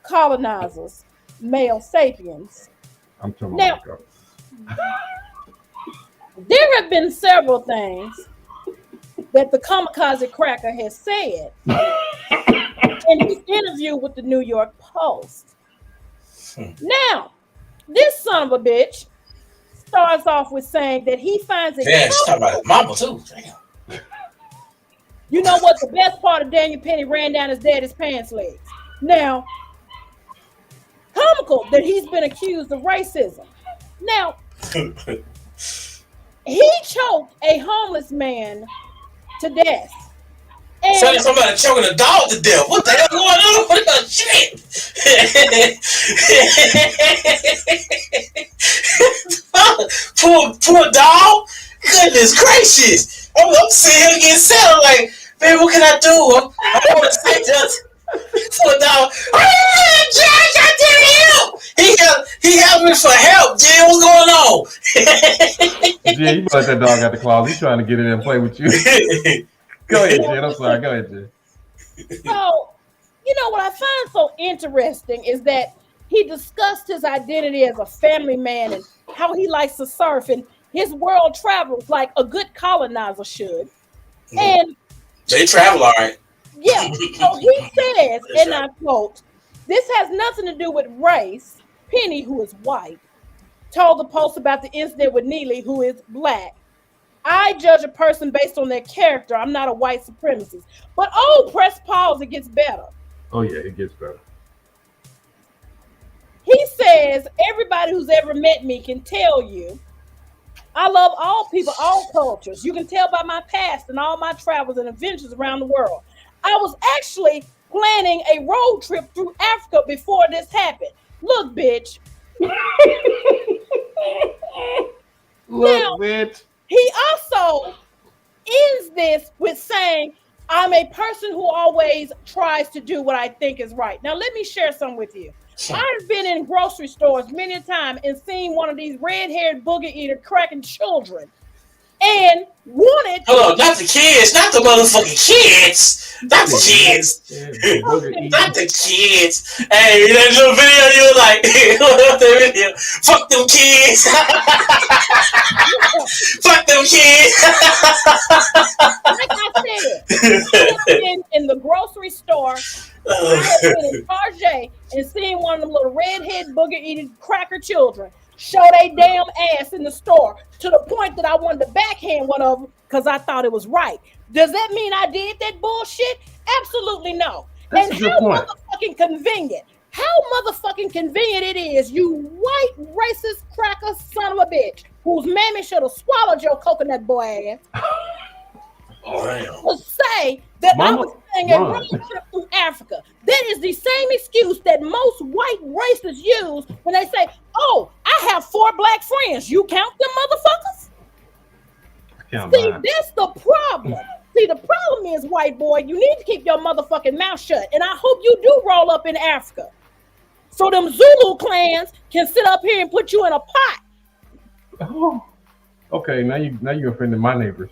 colonizers, male sapiens. I'm talking now, there have been several things that the kamikaze cracker has said in his interview with the New York Post. Now, this son of a bitch starts off with saying that he finds it. Yeah, she's talking about his mama too. Damn. You know what? The best part of Daniel Penny ran down his daddy's pants legs. Now, comical that he's been accused of racism. Now, he choked a homeless man to death. And somebody choking a dog to death. What the hell going on? What the shit? poor dog. Goodness gracious. I'm seeing him get settled like, Man, what can I do? I don't want to say just so now. Jack, I did help. He helped me for help. Jay, what's going on? Jay, you let that dog out the closet. He's trying to get in there and play with you. Go ahead, Jay. I'm sorry. Go ahead, Jay. So, what I find so interesting is that he discussed his identity as a family man and how he likes to surf and his world travels like a good colonizer should. And they travel all right. Yeah. So he says, and I quote, "This has nothing to do with race." Penny, who is white, told the Post about the incident with Neely, who is black. "I judge a person based on their character. I'm not a white supremacist." But press pause, it gets better. Oh yeah, it gets better. He says, "Everybody who's ever met me can tell you I love all people, all cultures. You can tell by my past and all my travels and adventures around the world. I was actually planning a road trip through Africa before this happened. Look, bitch." Look, bitch. He also ends this with saying, "I'm a person who always tries to do what I think is right." Now, let me share some with you. I've been in grocery stores many a time and seen one of these red-haired booger eater cracking children and wanted. Hold on, not the kids, not the motherfucking kids, not the kids, not the kids. Hey, that little video you were like, what that video? Fuck them kids, fuck them kids. Like I said, in the grocery store. I have been in Target and seen one of them little redhead booger eating cracker children show they damn ass in the store to the point that I wanted to backhand one of them because I thought it was right. Does that mean I did that bullshit? Absolutely no. That's and a good how point. motherfucking convenient. How motherfucking convenient it is, you white racist cracker son of a bitch, whose mammy should have swallowed your coconut boy ass. To say that I was saying a road trip through Africa. That is the same excuse that most white racists use when they say, "Oh, I have 4 black friends." You count them motherfuckers? See, that's the problem. See, the problem is, white boy, you need to keep your motherfucking mouth shut. And I hope you do roll up in Africa. So them Zulu clans can sit up here and put you in a pot. Oh, okay, now you offended my neighbors.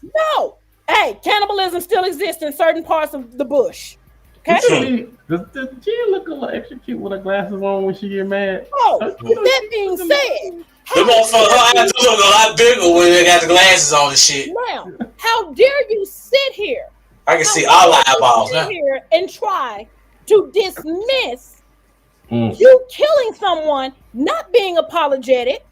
No. Hey, cannibalism still exists in certain parts of the bush. Okay? Does Gia look a little extra cute with her glasses on when she get mad? Oh, with that being said, the motherfucker, her eyes look a lot bigger when they got the glasses on and shit. Now, how dare you sit here? I can see all the eyeballs now. Sit here and try to dismiss you killing someone, not being apologetic,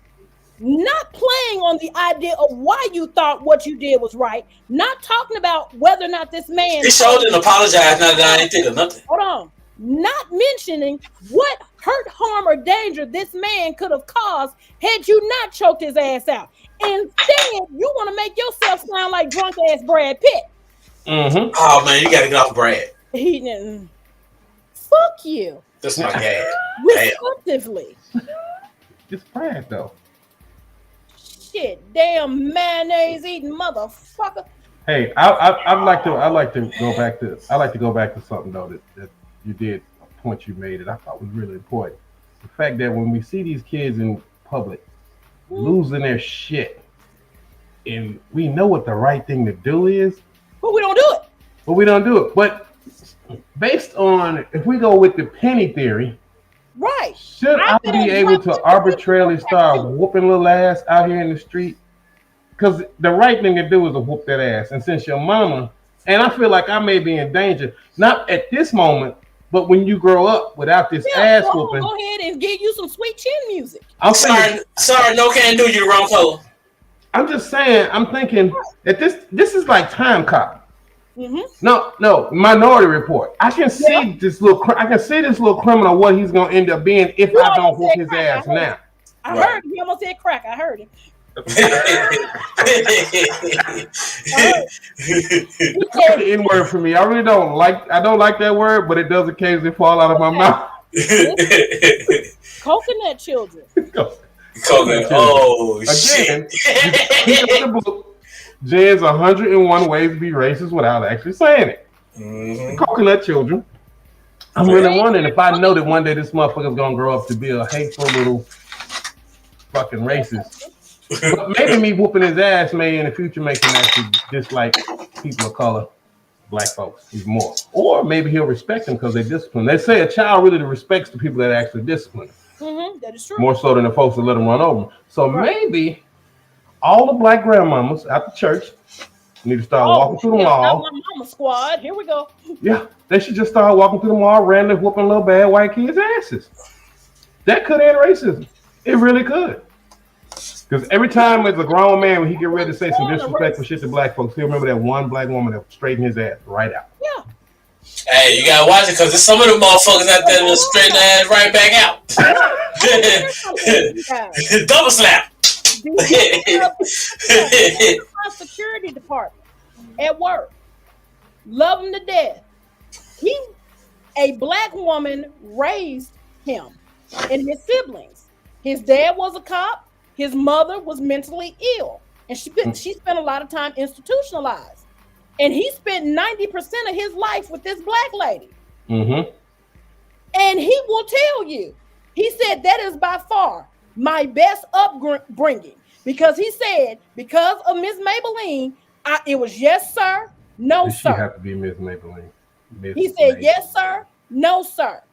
not playing on the idea of why you thought what you did was right, not talking about whether or not this man. He showed didn't apologize now that I ain't think of nothing. Hold on. Not mentioning what hurt, harm, or danger this man could have caused had you not choked his ass out. Instead, you want to make yourself sound like drunk ass Brad Pitt. Mm-hmm. Oh man, you gotta get off Brad. He didn't. Fuck you. That's my dad. Respectively. It's Brad though. Shit, damn mayonnaise eating motherfucker. Hey, I'd like to go back to something though that you did, a point you made that I thought was really important. The fact that when we see these kids in public losing their shit, and we know what the right thing to do is, but we don't do it. But based on, if we go with the penny theory, right? Should I be able to arbitrarily start whooping little ass out here in the street? Because the right thing to do is to whoop that ass. And since your mama, and I feel like I may be in danger, not at this moment, but when you grow up without this ass whooping. Go ahead and give you some sweet chin music. I'm sorry, no can't do you the wrong color. I'm just saying, I'm thinking that this is like Time Cop. Mm-hmm. No, Minority Report. I can see this little criminal what he's gonna end up being if I don't whoop his ass now. I heard him. He almost said crack. I heard him. The N-word for me. I really don't like that word, but it does occasionally fall out of my mouth. Coconut children. Coconut. Oh, again, shit. Pick up the book. Jen's 101 ways to be racist without actually saying it. Mm-hmm. Coconut children. I'm really wondering if I know that one day this motherfucker's gonna grow up to be a hateful little fucking racist. But maybe me whooping his ass may in the future make him actually dislike people of color, black folks, even more. Or maybe he'll respect them because they discipline. They say a child really respects the people that actually discipline. Mm-hmm, that is true. More so than the folks that let them run over them. So maybe all the black grandmamas at the church need to start walking through the mall. My mama squad. Here we go. Yeah, they should just start walking through the mall, randomly whooping little bad white kids' asses. That could end racism. It really could. Because every time as a grown man, when he get ready to say some disrespectful shit to black folks, he'll remember that one black woman that straightened his ass right out. Yeah. Hey, you gotta watch it because there's some of them motherfuckers out there that straighten their ass right back out. Double slap. My security department at work, love him to death. A black woman raised him and his siblings. His dad was a cop. His mother was mentally ill, and she spent a lot of time institutionalized. And he spent 90% of his life with this black lady. Mm-hmm. And he will tell you, he said that is by far my best upbringing. Because he said, because of Miss Maybelline, it was yes, sir, no, sir. She have to be Miss Maybelline. He said, yes, sir, no, sir.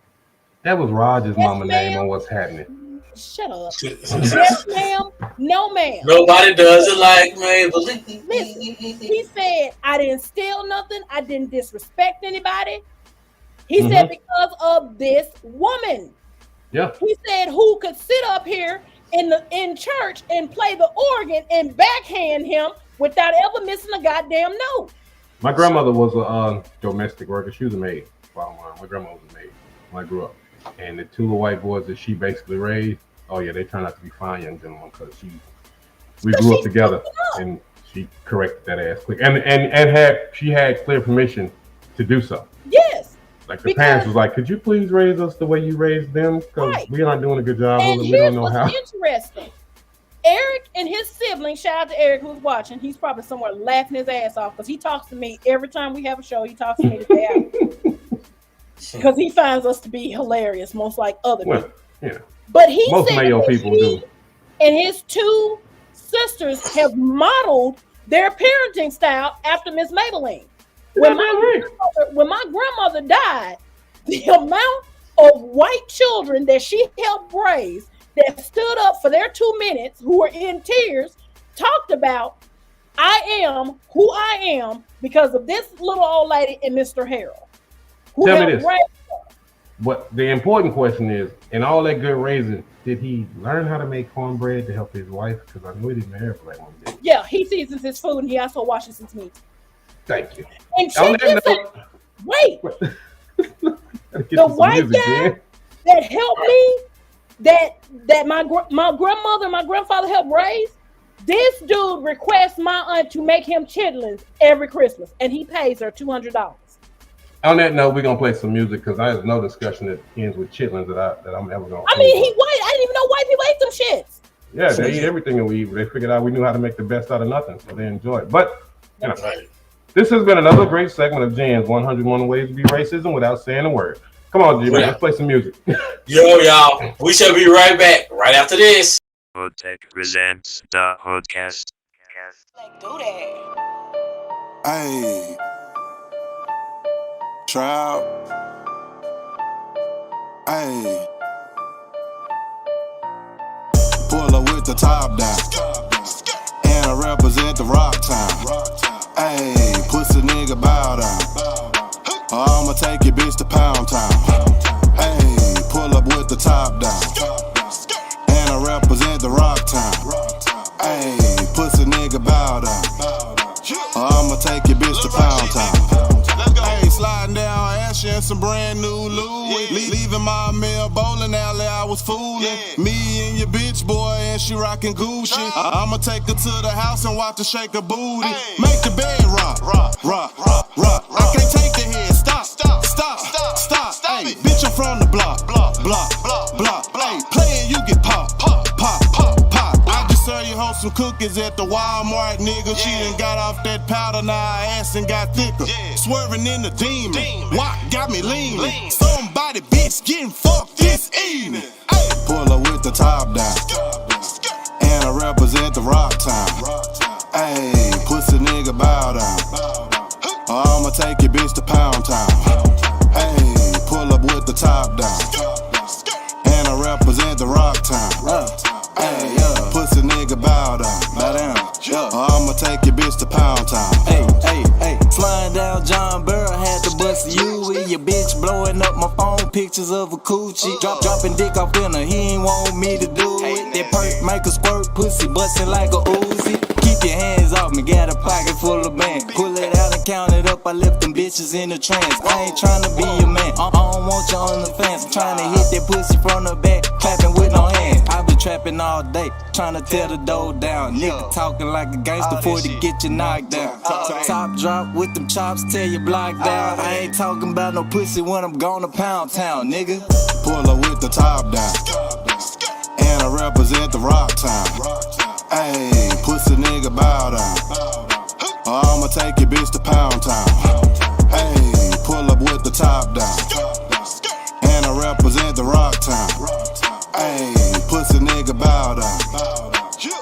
That was Roger's mama name on What's Happening. Shut up. Yes, ma'am, no, ma'am. Nobody does it like Maybelline. Listen, he said, I didn't steal nothing. I didn't disrespect anybody. He said, because of this woman. Yeah. He said, who could sit up here in church and play the organ and backhand him without ever missing a goddamn note. My grandmother was a domestic worker. She was a maid. My grandma was a maid when I grew up. And the two little white boys that she basically raised, oh yeah, they turned out to be fine young gentlemen because we grew up together and she corrected that ass quick. And she had clear permission to do so. Yes. Like the parents was like, could you please raise us the way you raised them? Because we aren't doing a good job and of it. We don't know how. Interesting. Eric and his sibling, shout out to Eric who's watching. He's probably somewhere laughing his ass off because he talks to me every time we have a show. He talks to me the day out. Because he finds us to be hilarious, most like other people. Yeah. But he most said male people do. And his two sisters have modeled their parenting style after Miss Maybelline. When my grandmother died, the amount of white children that she helped raise that stood up for their 2 minutes, who were in tears, talked about, I am who I am because of this little old lady and Mr. Harold. Tell me this. But the important question is, in all that good raising, did he learn how to make cornbread to help his wife? Because I know he didn't marry a black woman. Yeah, he seasons his food and he also washes his meat. Thank you. And wait, the white guy that helped me, that my grandmother and my grandfather helped raise, this dude requests my aunt to make him chitlins every Christmas, and he pays her $200. On that note, we're gonna play some music because there's no discussion that ends with chitlins that I'm ever gonna. I mean, he white. I didn't even know white people ate them shits. Yeah, they eat everything that we eat. They figured out we knew how to make the best out of nothing, so they enjoy it. But you know, this has been another great segment of Jen's 101 Ways to Be Racism Without Saying a Word. Come on, G, let's play some music. Yo, y'all, we shall be right back right after this. HoodTech presents the HoodCast. Like, do that. Hey. Trout. Hey. Pull up with the top down. And I represent the rock town. Hey, pussy nigga bow down. I'ma take your bitch to Pound Town. Hey, pull up with the top down. And I represent the rock town. Hey, pussy nigga bow down. I'ma take your bitch to Pound Town. Hey, sliding down Ashley and some brand new Louis. Leaving my mail bowling alley, I was fooling. Me and your bitch boy, and she rockin' Gucci. I'ma take her to the house and watch her shake her booty. Make the bed rock, rock, rock, rock, rock. I can't take the head, stop, stop, stop, stop, stop. Hey, bitch, I'm from the block, block, block, block, block. Hey, playin', you get pop, pop, pop, pop, pop. I just serve you hoes some cookies at the Walmart, nigga. She done got off that powder, now her ass and got thicker. Swerving in the demon. What got me leaning? Somebody bitch getting fucked this evening. Ay. Pull her with the top down. And I represent the rock town. Ayy, pussy nigga bow down. I'ma take your bitch to Pound Town. Ayy, pull up with the top down. And I represent the rock town. Ayy, pussy nigga bow down. Bow down. I'ma take your bitch to Pound Town. Hey, flying down John Burr, had to bust you with your bitch blowing up my phone, pictures of a coochie. Dropping dick off in her, he ain't want me to do it. That perk make a squirt, pussy bustin' like a Uzi. Keep your hands off me, got a pocket full of bands. Pull it out and count it up, I left them bitches in the trance. I ain't tryna be your man, I don't want you on the fence. I'm tryna hit that pussy from the back, clapping with no hands. I been trapping all day, tryna tear the dough down. Nigga talking like a gangster before to get you knocked down. Top drop with them chops, tear your block down. I ain't talking about no pussy when I'm gone to Pound Town, nigga. Pull her with the top down. And I represent the rock town. Ayy, pussy nigga bow down. I'ma take your bitch to Pound Town. Ayy, pull up with the top down. And I represent the rock town. Ayy, pussy nigga bow down.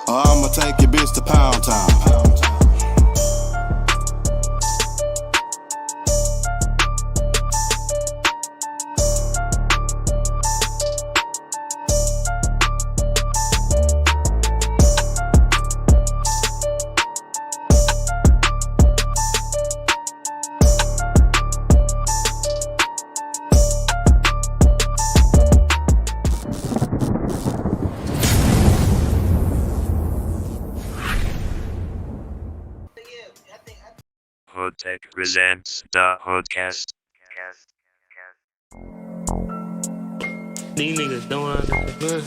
I'ma take your bitch to Pound Town. HoodTech presents the HoodCast. These niggas don't understand.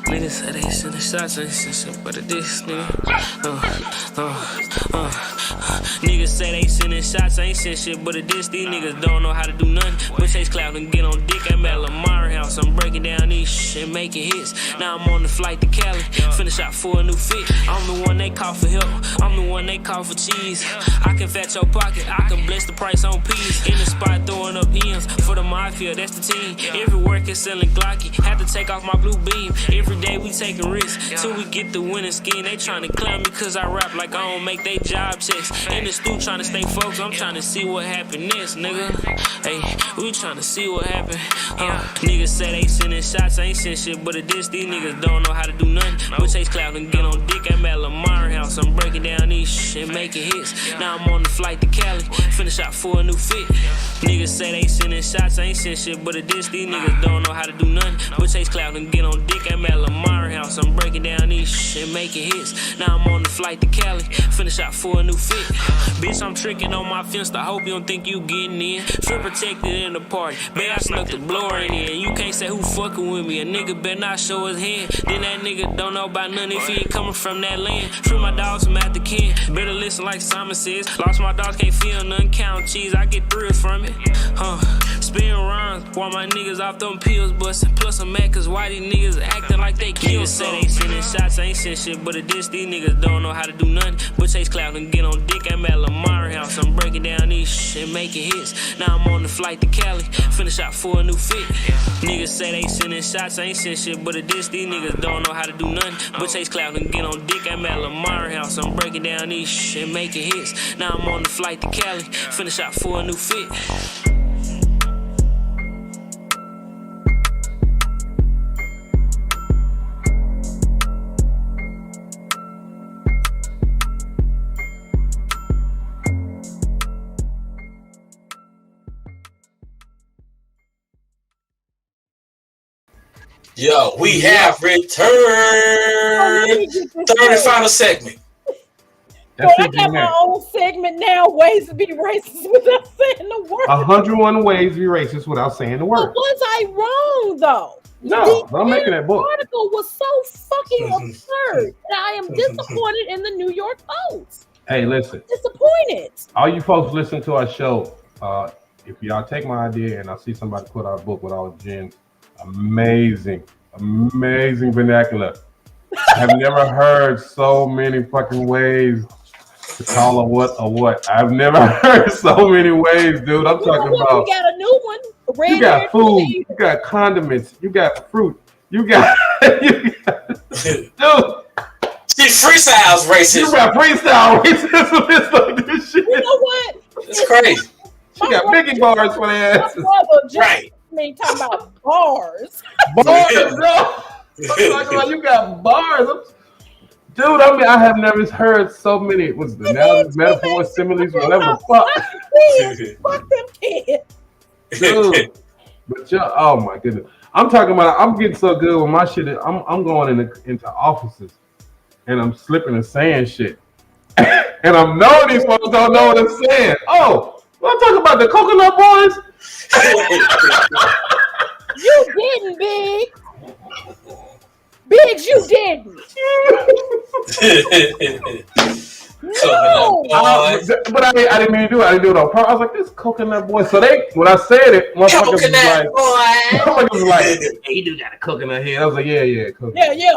Niggas say they sending shots, ain't send shit but a diss, nigga. Niggas say they sending shots, ain't send shit but a diss. These niggas don't know how to do nothing but chase clout and get on dick. I'm at Lamar house, I'm breaking down these shit and making hits. Now I'm on the flight to Cali, finish out for a new fit. I'm the one they call for help, I'm the one they call for cheese. I can fat your pocket, I can bless the price on peas. In the spot throwing up M's for the mafia, that's the team. Every work is selling Glocky, had to take off my blue beam. Every day we taking risks till we get the winning scheme. They tryna clown me cause I rap like I don't make they job checks. In the stool tryna stay focused, I'm tryna see what happen next, nigga. Hey, we tryna see what happen. Niggas say they sending shots, I ain't send shit but a diss. These niggas don't know how to do nothing but chase clout and get on dick. I'm at Lamar house, I'm breaking down these shit and making hits. Now I'm on the flight to Cali, finish out for a new fit. Niggas say they sending shots, I ain't send shit but a diss. These niggas don't know how to do nothing but chase clout and get on dick. I'm at Lamar house, I'm breaking down these shit and making hits. Now I'm on the flight to Cali, finish out for a new fit. Bitch, I'm tricking on my fence, I hope you don't think you getting in. Feel protected in the party, man, I snuck the blower in here. You can't say who fucking with me, a nigga better not show his hand. Then that nigga don't know about nothing if he ain't coming from that land. Free my dogs from out the can, better listen like Simon says. Lost my dogs, can't feel none, count cheese, I get thrills from it. Spin rhymes while my niggas off them pills bustin'. Plus I'm mad cause why these niggas acting like they kill. Niggas say they sending shots, I ain't send shit but a diss. These niggas don't know how to do nothing but chase clout and get on dick. I'm at Lamar house, I'm breaking down these shit and making hits. Now I'm on the flight to Cali, finish out for a new fit. Niggas say they sending shots, I ain't send shit but a diss. These niggas don't know how to do nothing but chase clout and get on dick. I'm at Lamar house, I'm breaking down these shit and making hits. Now I'm on the flight to Cali, finish out for a new fit. Yo, we have returned. Third and final segment. So I got my own segment now. Ways to be racist without saying the word. 101 ways to be racist without saying the word. But was I wrong though? No, I'm making that book. The article was so fucking absurd that I am disappointed in the New York Post. Hey, listen. Disappointed. All you folks listen to our show. If y'all take my idea and I see somebody put out a book with all the gens, amazing vernacular. I've never heard so many fucking ways to call a what a what. I've never heard so many ways, dude. I'm talking about. We got a new one. Red You got food. You got condiments. You got fruit. You got. Dude. She freestyles racist. You got freestyle racism. It's like this shit. You know what? It's crazy. She got biggie bars for their asses. Right. Me talking about bars. Bars, bro. I'm talking about you got bars. Dude, I mean, I have never heard so many. What's the analogies, metaphors, similes, whatever. Fuck. Fuck them kids. Dude. But oh my goodness. I'm talking about, I'm getting so good with my shit. I'm going into offices and I'm slipping and saying shit. And I'm knowing these folks don't know what I'm saying. Oh, I'm talking about the Coconut Boys. You didn't, Big. Biggs, you didn't. No. But I didn't mean to do it. I didn't do it on purpose. I was like, this Coconut Boy. So when I said it, motherfuckers was like, hey, you do got a coconut here. I was like, yeah, coconut. Yeah.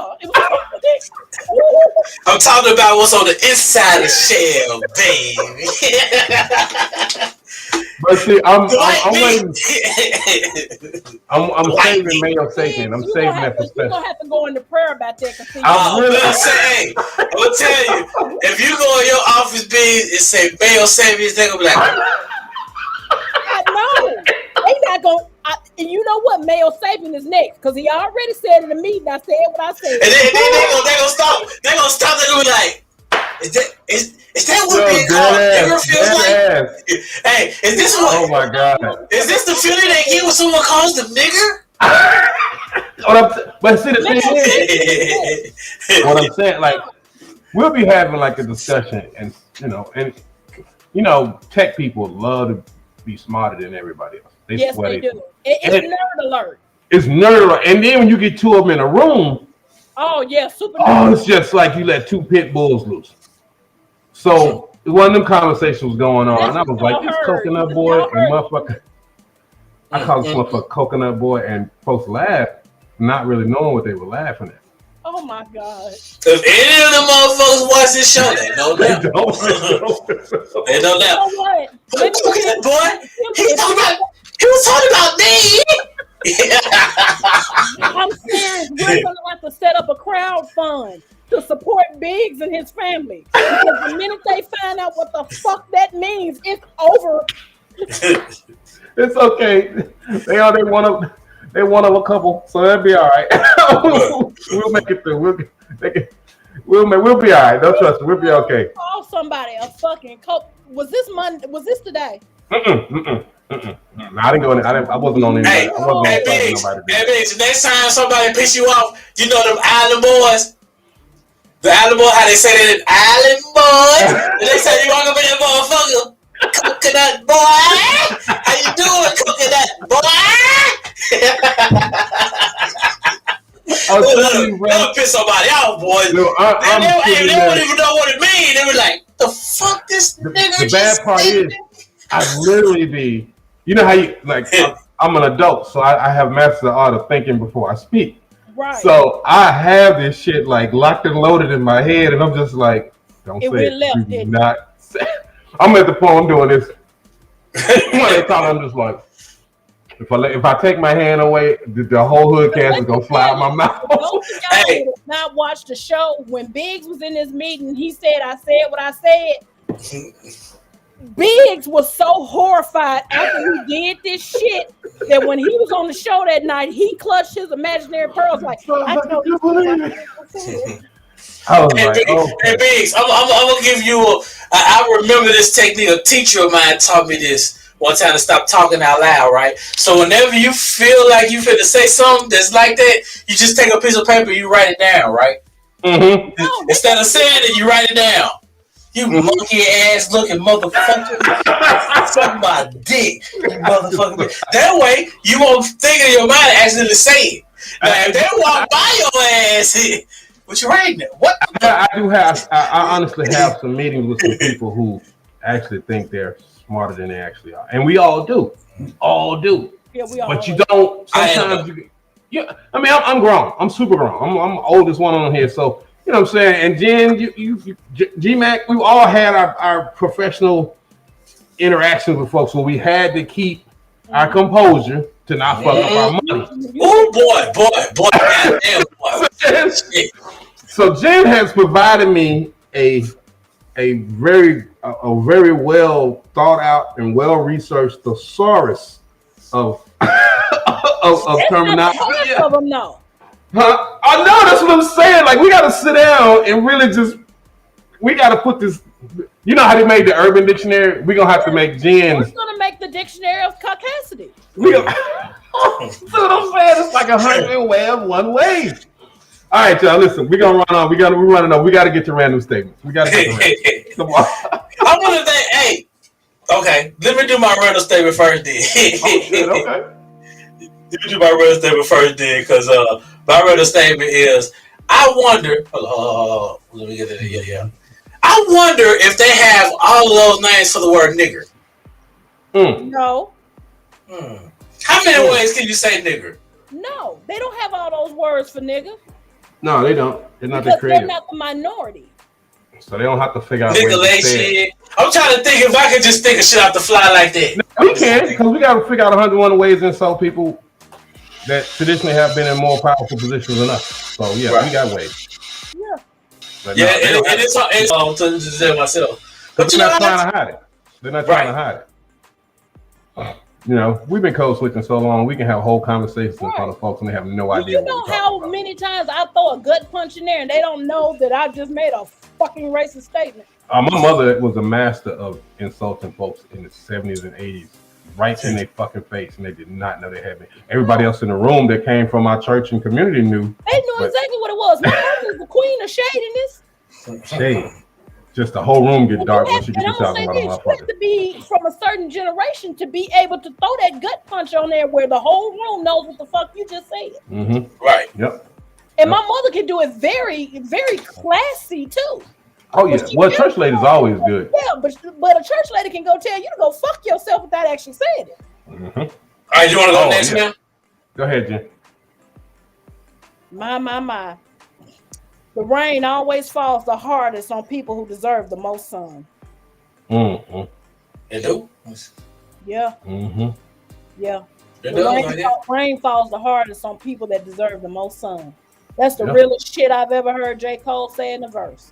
I'm talking about what's on the inside of the shell, baby. But see, I'm waiting. I'm saving Mayo Sapien. I'm saving that for special. You're going to have to go into prayer about that. I'm gonna tell you, if you go in your office, Big, and say Mayo Sapien, they're going to be like, I know. They not going to. And you know what? Mayo Sapien is next because he already said in the meeting. I said what I said. And then they gonna stop. They're gonna stop. They're gonna be like, is that what being called nigger feels like? Hey, is this what? Oh my god! Is this the feeling they get when someone calls them nigger? But see, the thing is, what I'm saying, like, we'll be having like a discussion, and tech people love to be smarter than everybody else. Yes, they do. It's nerd alert. It's nerd alert. And then when you get two of them in a room, oh yeah, super. Oh, it's just like you let two pit bulls loose. So one of them conversations was going on, and I was like, "This Coconut Boy and motherfucker." I called this motherfucker Coconut Boy, and folks laughed, not really knowing what they were laughing at. Oh my god! If any of the motherfuckers watch this show, they know that. They know that. You know what? Coconut Boy, he was talking about me. I'm serious. We're gonna have to set up a crowd fund to support Biggs and his family. Because the minute they find out what the fuck that means, it's over. It's okay. They one of a couple, so that'll be all right. We'll make it through. We'll be all right. Don't trust me. We'll be okay. Call somebody a fucking coke. Was this Monday? Was this today? No, I didn't go in. I wasn't on anybody. Hey, Biggs, next time somebody piss you off, you know them island boys. The island boy, how they say that? Island boys. They say you walk up in that motherfucker. Coconut boy, how you doing, coconut boy? That'll piss somebody off, boy. No, they don't even know what it means. They were like, "The fuck, this nigga." The bad part is, I literally be. You know how you like? I'm an adult, so I have mastered the art of thinking before I speak. Right. So I have this shit like locked and loaded in my head, and I'm just like, "Don't say it. Do not say." I'm at the point I'm doing this. When they talk, I'm just like, if I take my hand away, the whole HoodCast is gonna fly out my mouth. Those of y'all who did not watch the show, when Biggs was in this meeting, he said, "I said what I said." Biggs was so horrified after he did this shit that when he was on the show that night, he clutched his imaginary pearls like, "I know you believe it." Hey, Biggs, I'm gonna give you I remember this technique. A teacher of mine taught me this one time to stop talking out loud, right? So whenever you feel like you finna say something that's like that, you just take a piece of paper, you write it down, right? Mm-hmm. Instead of saying it, you write it down. You monkey ass looking motherfucker. Suck my dick, you motherfucker. That way, you won't think in your mind actually to say it. Now, if they walk by your ass, what you writing there? What? I do have. I honestly have some meetings with some people who actually think they're smarter than they actually are, and we all do. We all do. Yeah, we all. But you don't. Sometimes Yeah, I mean, I'm grown. I'm super grown. I'm the oldest one on here, so you know what I'm saying. And Jen, G-Mac, we all had our professional interactions with folks where we had to keep our composure to not fuck up our money. Oh boy, goddamn boy. So Jen has provided me a very well thought out and well researched thesaurus of of terminology. Of them, no. Huh? I know, that's what I'm saying. Like, we got to sit down and really we got to put this. You know how they made the Urban Dictionary? We're going to have to make Jen's. We're going to make the Dictionary of Caucasity. See what I'm saying? It's like 100 one way. All right, y'all, listen. We're going to run on. We're running on. We got to get to random statements. We got to get to random. Come on. I want to think, hey, okay, let me do my random statement first then. Oh, shit, okay. Let me do my random statement first then, because my random statement is, I wonder, let me get it, yeah. I wonder if they have all of those names for the word nigger. No. How many ways can you say nigger? No, they don't have all those words for nigger. No, they don't. They're not because the creative. they're not the minority. So they don't have to figure out nigga lay shit. I'm trying to think if I could just think of shit off the fly like that. No, we can, because we got to figure out 101 ways to insult people that traditionally have been in more powerful positions than us. So yeah, right. We got ways. Yeah. But yeah, no, it's to say myself. But they're not trying to hide it. They're not trying to hide it. You know, we've been code switching so long, we can have whole conversations in front of folks and they have no idea. You know how many times I throw a gut punch in there and they don't know that I just made a fucking racist statement. My mother was a master of insulting folks in the 70s and 80s, right in their fucking face, and they did not know they had me. Everybody else in the room that came from our church and community knew. They knew exactly what it was. My mother is the queen of shadiness. Shade. Just the whole room get dark when she gets out of my You have to be from a certain generation to be able to throw that gut punch on there where the whole room knows what the fuck you just said. Mm-hmm. Right. Yep. And my mother can do it very, very classy too. Oh yeah. Well, church lady's always good. Yeah, but a church lady can go tell you to go fuck yourself without actually saying it. Mm-hmm. All right, you want to go next, man? Go ahead, Jen. My. The rain always falls the hardest on people who deserve the most sun. Mm-hmm. It do? Yeah. Mm-hmm. Yeah. Rain falls the hardest on people that deserve the most sun. That's the realest shit I've ever heard J. Cole say in a verse.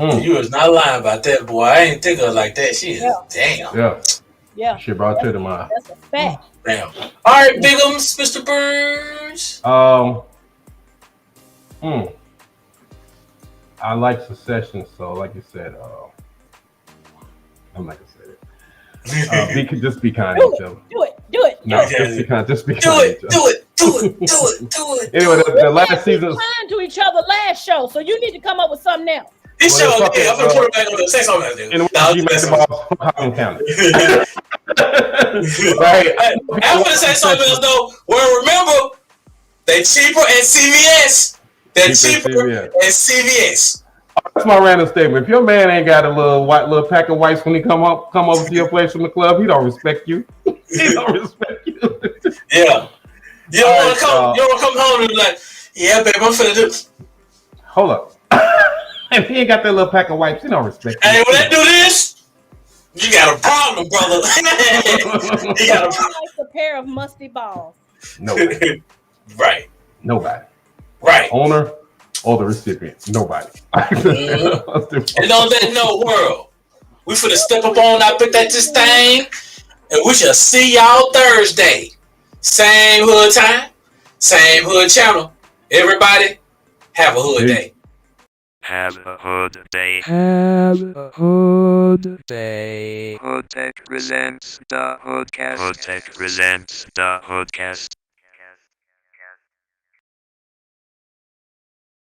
You was not lying about that, boy. I ain't think of it like that. She is damn. Yeah. She brought to the mind. That's a fact. Damn. All right, bigums, Mr. Burns. I like Secession, so like you said, I'm not gonna say it. Just be kind to each other. Do it. No, just be kind. Just be kind. Do it. Anyway, the last season. Kind to each other last show, so you need to come up with something else. This show, I'm gonna put it back on the say something. Right. I'm gonna say something else though. Well, remember, they cheaper at CVS. They're cheaper at CVS. That's my random statement. If your man ain't got a little pack of whites when he come over to your place from the club, he don't respect you. He don't respect you. Yeah. You don't want to come. You don't want to come home and be like, yeah, babe, I'm finna do. Hold up. If he ain't got that little pack of wipes, he don't respect you. Hey, when they do this, you got a problem, brother. You got a problem. Like a pair of musty balls. Nobody. Right. Nobody. Right. Owner or the recipient. Nobody. Mm-hmm. And on that note, world, we finna step up on that bit at this thing, and we shall see y'all Thursday. Same hood time, same hood channel. Everybody, have a hood day. Have a hood day. Have a hood day. HoodTech presents the HoodCast. HoodTech presents the HoodCast.